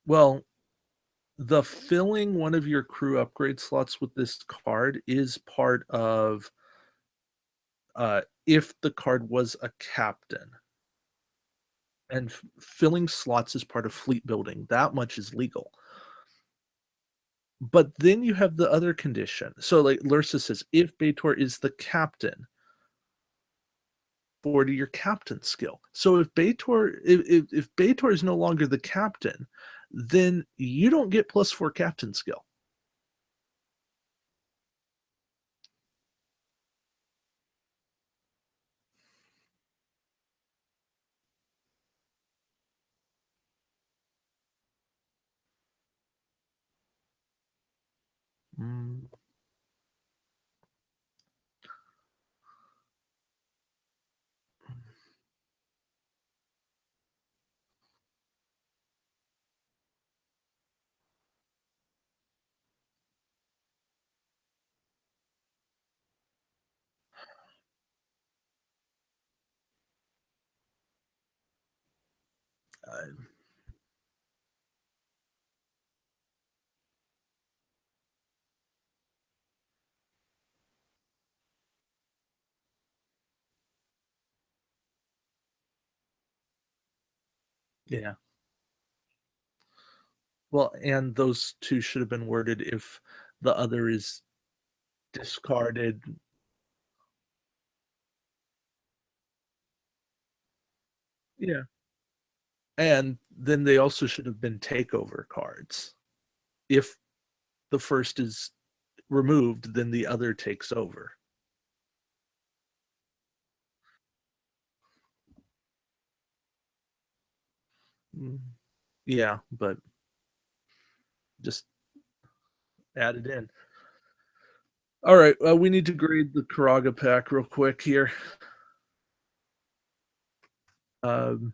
Well, the filling one of your crew upgrade slots with this card is part of if the card was a captain, and filling slots is part of fleet building. That much is legal. But then you have the other condition. So, like Lursa says, if Baitor is the captain, forward to your captain skill. So if Baitor is no longer the captain, then you don't get +4 captain skill. Mm, uh, yeah. Well, and those 2 should have been worded if the other is discarded. Yeah. And then they also should have been takeover cards. If the first is removed, then the other takes over. Mm, yeah, but just add it in. All right, we need to grade the Koraga pack real quick here. Um,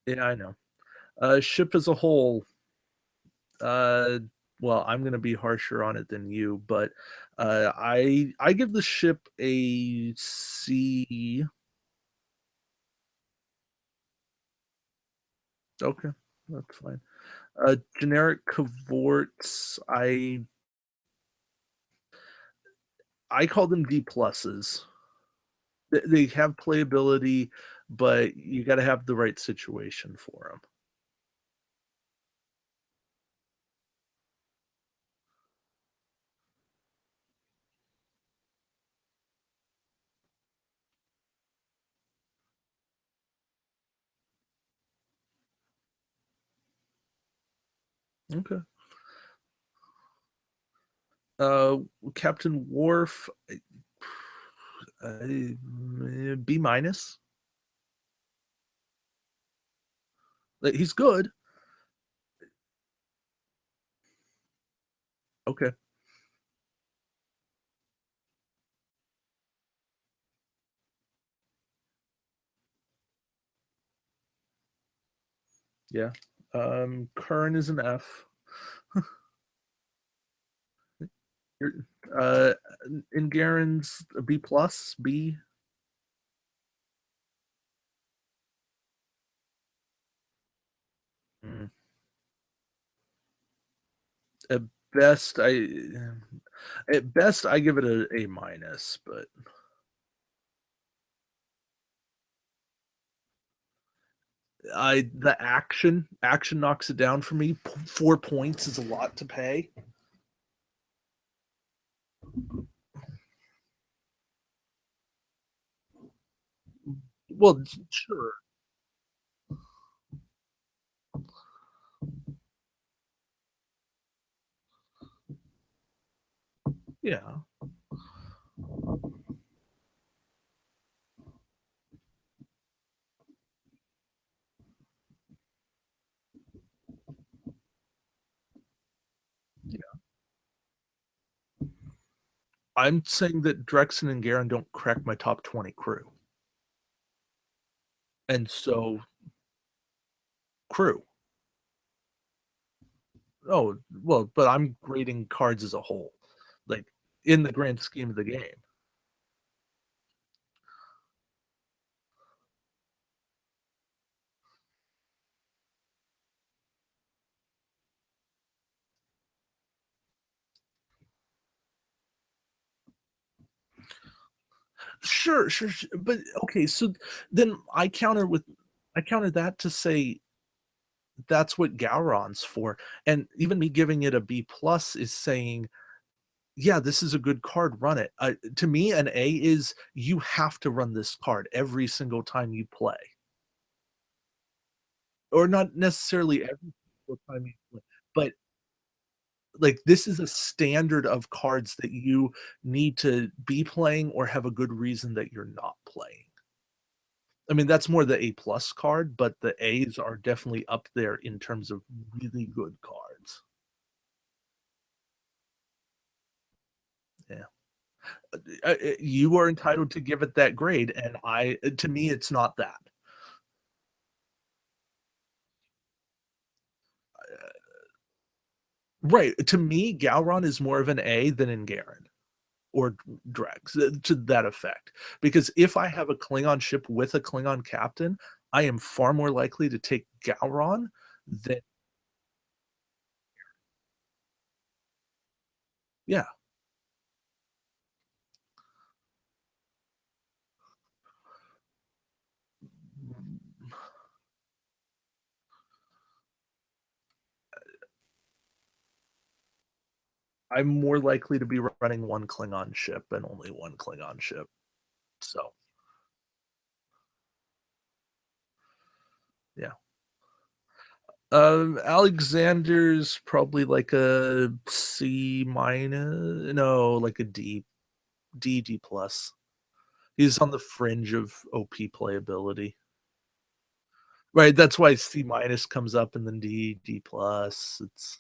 yeah, I know. Ship as a whole, uh, well, I'm going to be harsher on it than you, but I give the ship a C. Okay, that's fine. Generic cavorts, I call them D pluses. They have playability, but you got to have the right situation for them. Okay. Uh, Captain Worf, B minus. Like, he's good. Okay. Yeah. Curran is an F. Uh, in Garen's a B plus, B. Mm. At best, I give it a A minus, but I the action knocks it down for me. 4 points is a lot to pay. Well, sure, yeah. I'm saying that Drexen and Garen don't crack my top 20 crew, and so crew. Oh, well, but I'm grading cards as a whole, like, in the grand scheme of the game. Sure, sure, but okay, so then I counter that to say that's what Gowron's for, and even me giving it a B plus is saying, "Yeah, this is a good card, run it." To me, an A is you have to run this card every single time you play, or not necessarily every single time you play, but, like, this is a standard of cards that you need to be playing or have a good reason that you're not playing. I mean, that's more the A plus card, but the A's are definitely up there in terms of really good cards. Yeah. You are entitled to give it that grade, and to me, it's not that. Right. To me, Gowron is more of an A than in Garen or Drex, to that effect. Because if I have a Klingon ship with a Klingon captain, I am far more likely to take Gowron than, yeah. I'm more likely to be running one Klingon ship and only one Klingon ship. So, yeah. Alexander's probably like a C minus, no, like a D plus. He's on the fringe of OP playability. Right, that's why C minus comes up and then D plus. It's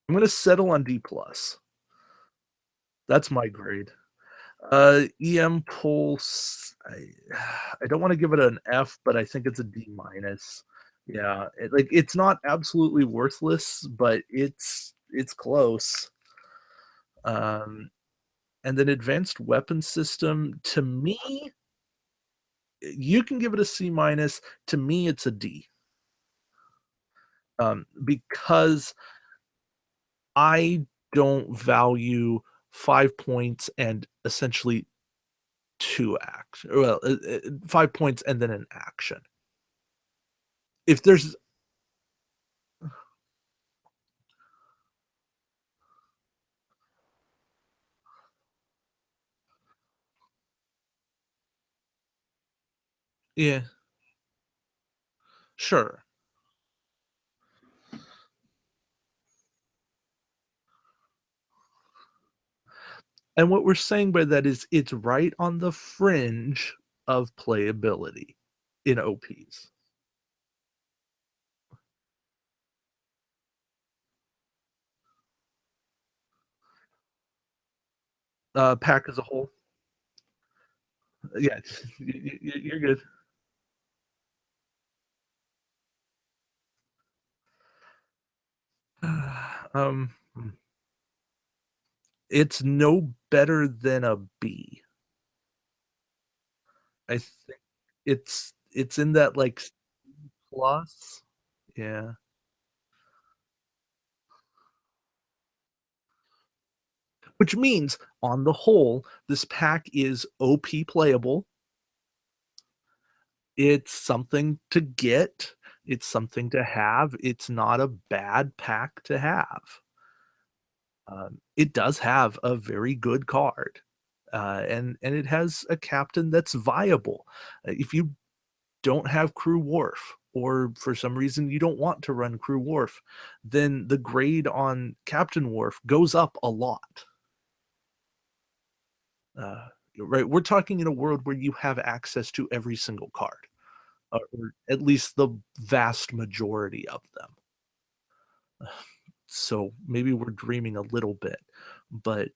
I'm gonna settle on D plus. That's my grade. EM Pulse, I don't want to give it an F, but I think it's a D minus. Yeah, like it's not absolutely worthless, but it's close. Um, and then Advanced Weapon System, to me, you can give it a C minus. To me, it's a D. Because I don't value 5 points and essentially two act. Well, 5 points and then an action. If there's, yeah, sure. And what we're saying by that is it's right on the fringe of playability in OPs. Pack as a whole, yeah, you're good. Um, it's no better than a B. I think it's in that like plus. Yeah. Which means on the whole, this pack is OP playable. It's something to get. It's something to have. It's not a bad pack to have. It does have a very good card, and it has a captain that's viable. If you don't have Crew Wharf, or for some reason you don't want to run Crew Wharf, then the grade on Captain Wharf goes up a lot. Uh, right, we're talking in a world where you have access to every single card, or at least the vast majority of them. so maybe we're dreaming a little bit, but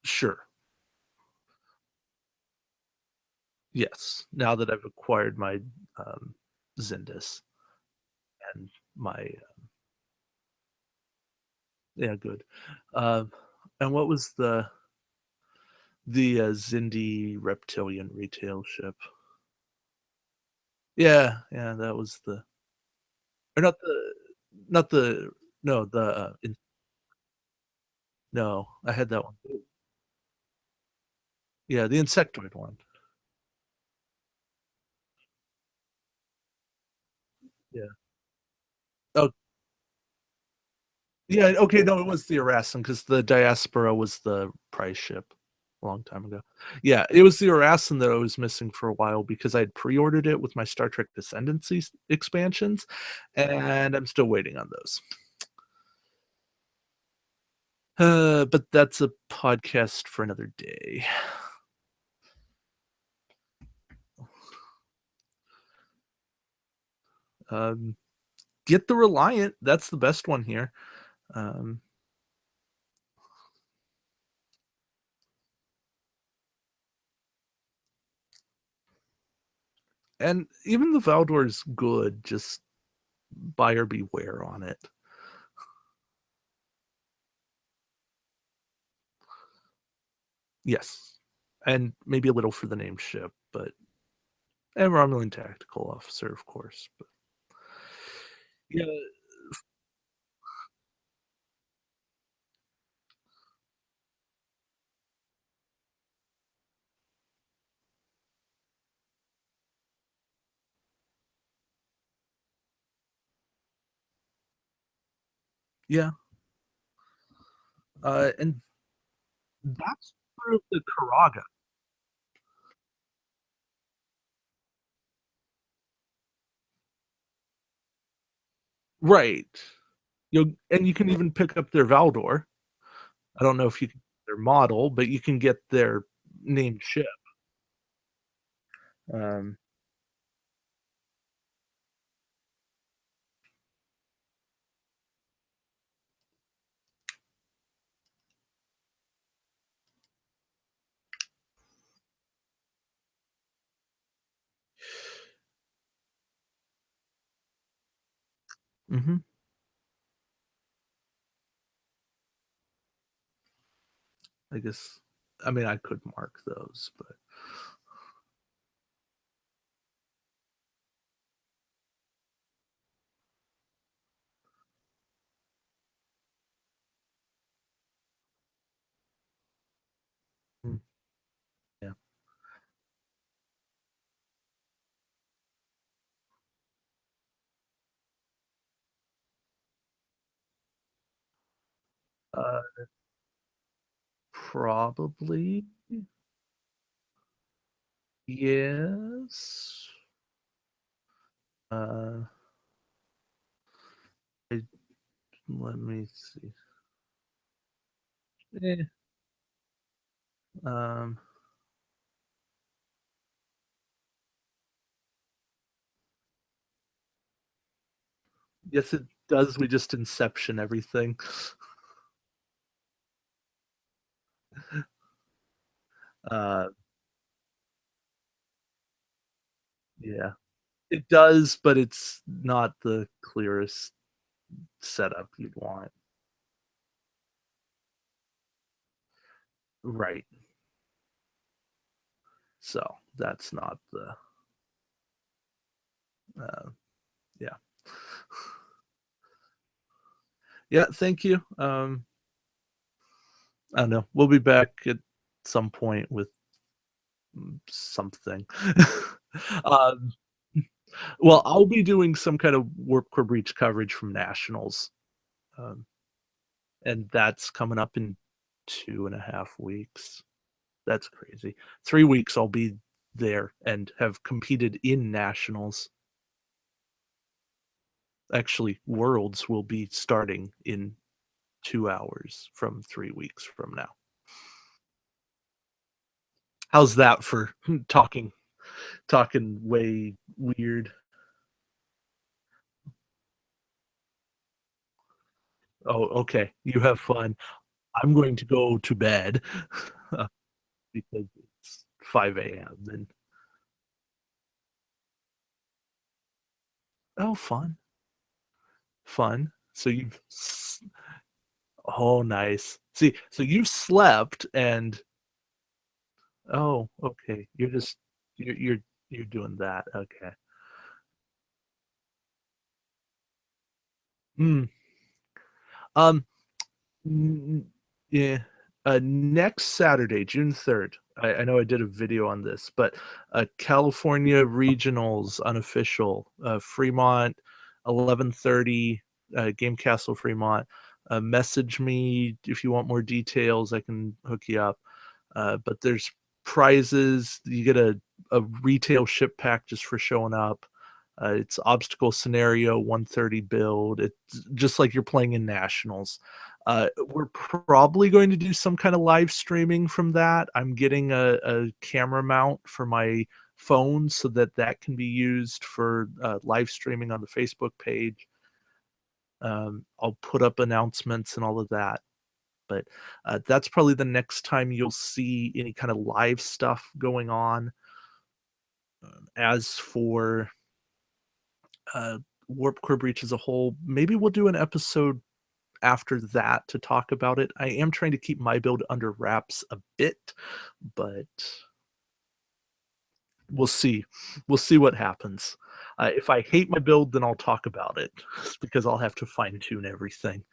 sure. Yes, now that I've acquired my, um, Zendis and my yeah, good. Um, and what was the Zindi reptilian retail ship? Yeah, yeah, that was the or not the no, the, in no, I had that one too. Yeah, the insectoid one. Yeah. Oh, yeah, okay, no, it was the Erasin because the Diaspora was the prize ship a long time ago. Yeah, it was the Erasin that I was missing for a while because I'd pre-ordered it with my Star Trek Descendancy expansions, and I'm still waiting on those. But that's a podcast for another day. Um, get the Reliant. That's the best one here. Um, and even the Valdore is good. Just buyer beware on it. Yes, and maybe a little for the name ship, but and Romulan tactical officer, of course. But yeah, yeah, and that's true of the Koraga, right? You can even pick up their Valdor. I don't know if you can get their model, but you can get their named ship. Um, mhm. I guess I mean, I could mark those, but mm, yeah. Uh, probably yes. Uh, I, let me see. Eh, um, yes, it does. We just inception everything. Uh, yeah, it does, but it's not the clearest setup you'd want. Right. So that's not the. Uh, yeah. Yeah. Thank you. I don't know. We'll be back at some point with something. um, well, I'll be doing some kind of Warp Core Breach coverage from Nationals, um, and that's coming up in 2.5 weeks. That's crazy. 3 weeks I'll be there and have competed in Nationals. Actually, Worlds will be starting in 2 hours from 3 weeks from now. How's that for talking way weird? Oh, okay. You have fun. I'm going to go to bed, uh, because it's 5 AM and oh, fun, fun. So you've s oh, nice. See, so you've slept and oh, okay. You're doing that, okay. Mm, um, mm, yeah, next Saturday, June 3rd, I know I did a video on this, but, California Regionals Unofficial, Fremont, 11:30, Game Castle, Fremont. Message me if you want more details, I can hook you up. But there's prizes. You get a retail ship pack just for showing up. It's obstacle scenario 130 build. It's just like you're playing in nationals. We're probably going to do some kind of live streaming from that. I'm getting a camera mount for my phone so that that can be used for live streaming on the Facebook page. I'll put up announcements and all of that. But, that's probably the next time you'll see any kind of live stuff going on. As for, uh, Warp Core Breach as a whole, maybe we'll do an episode after that to talk about it. I am trying to keep my build under wraps a bit, but we'll see. We'll see what happens. If I hate my build, then I'll talk about it because I'll have to fine tune everything.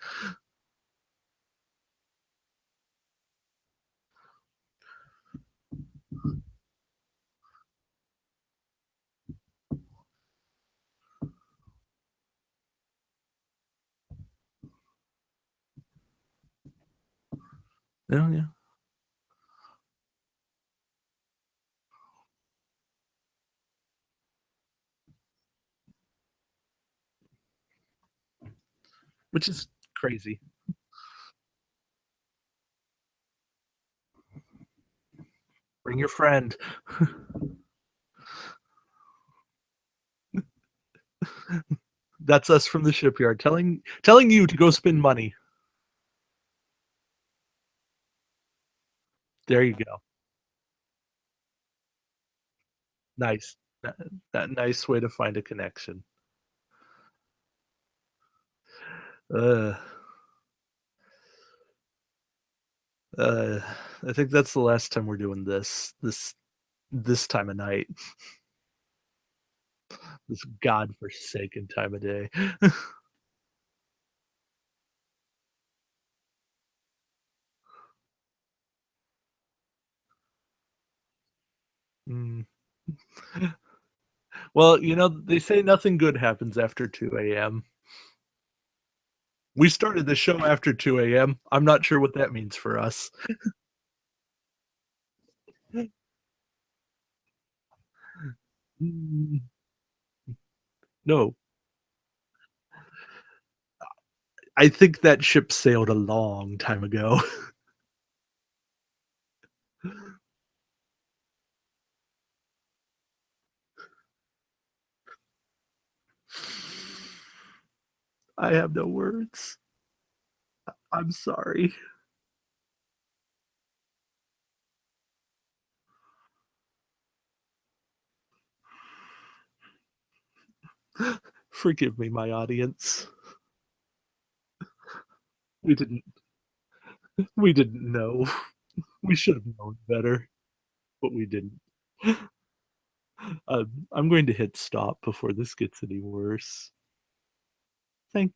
Oh, yeah. Which is crazy. Bring your friend. That's us from the shipyard telling you to go spend money. There you go. Nice. That that nice way to find a connection. Uh, uh, I think that's the last time we're doing this time of night, this godforsaken time of day. Mm. Well, they say nothing good happens after 2 AM. We started the show after 2 AM. I'm not sure what that means for us. Mm, no, I think that ship sailed a long time ago. I have no words. I'm sorry. Forgive me, my audience. We didn't we didn't know. We should have known better, but we didn't. I'm going to hit stop before this gets any worse. Thank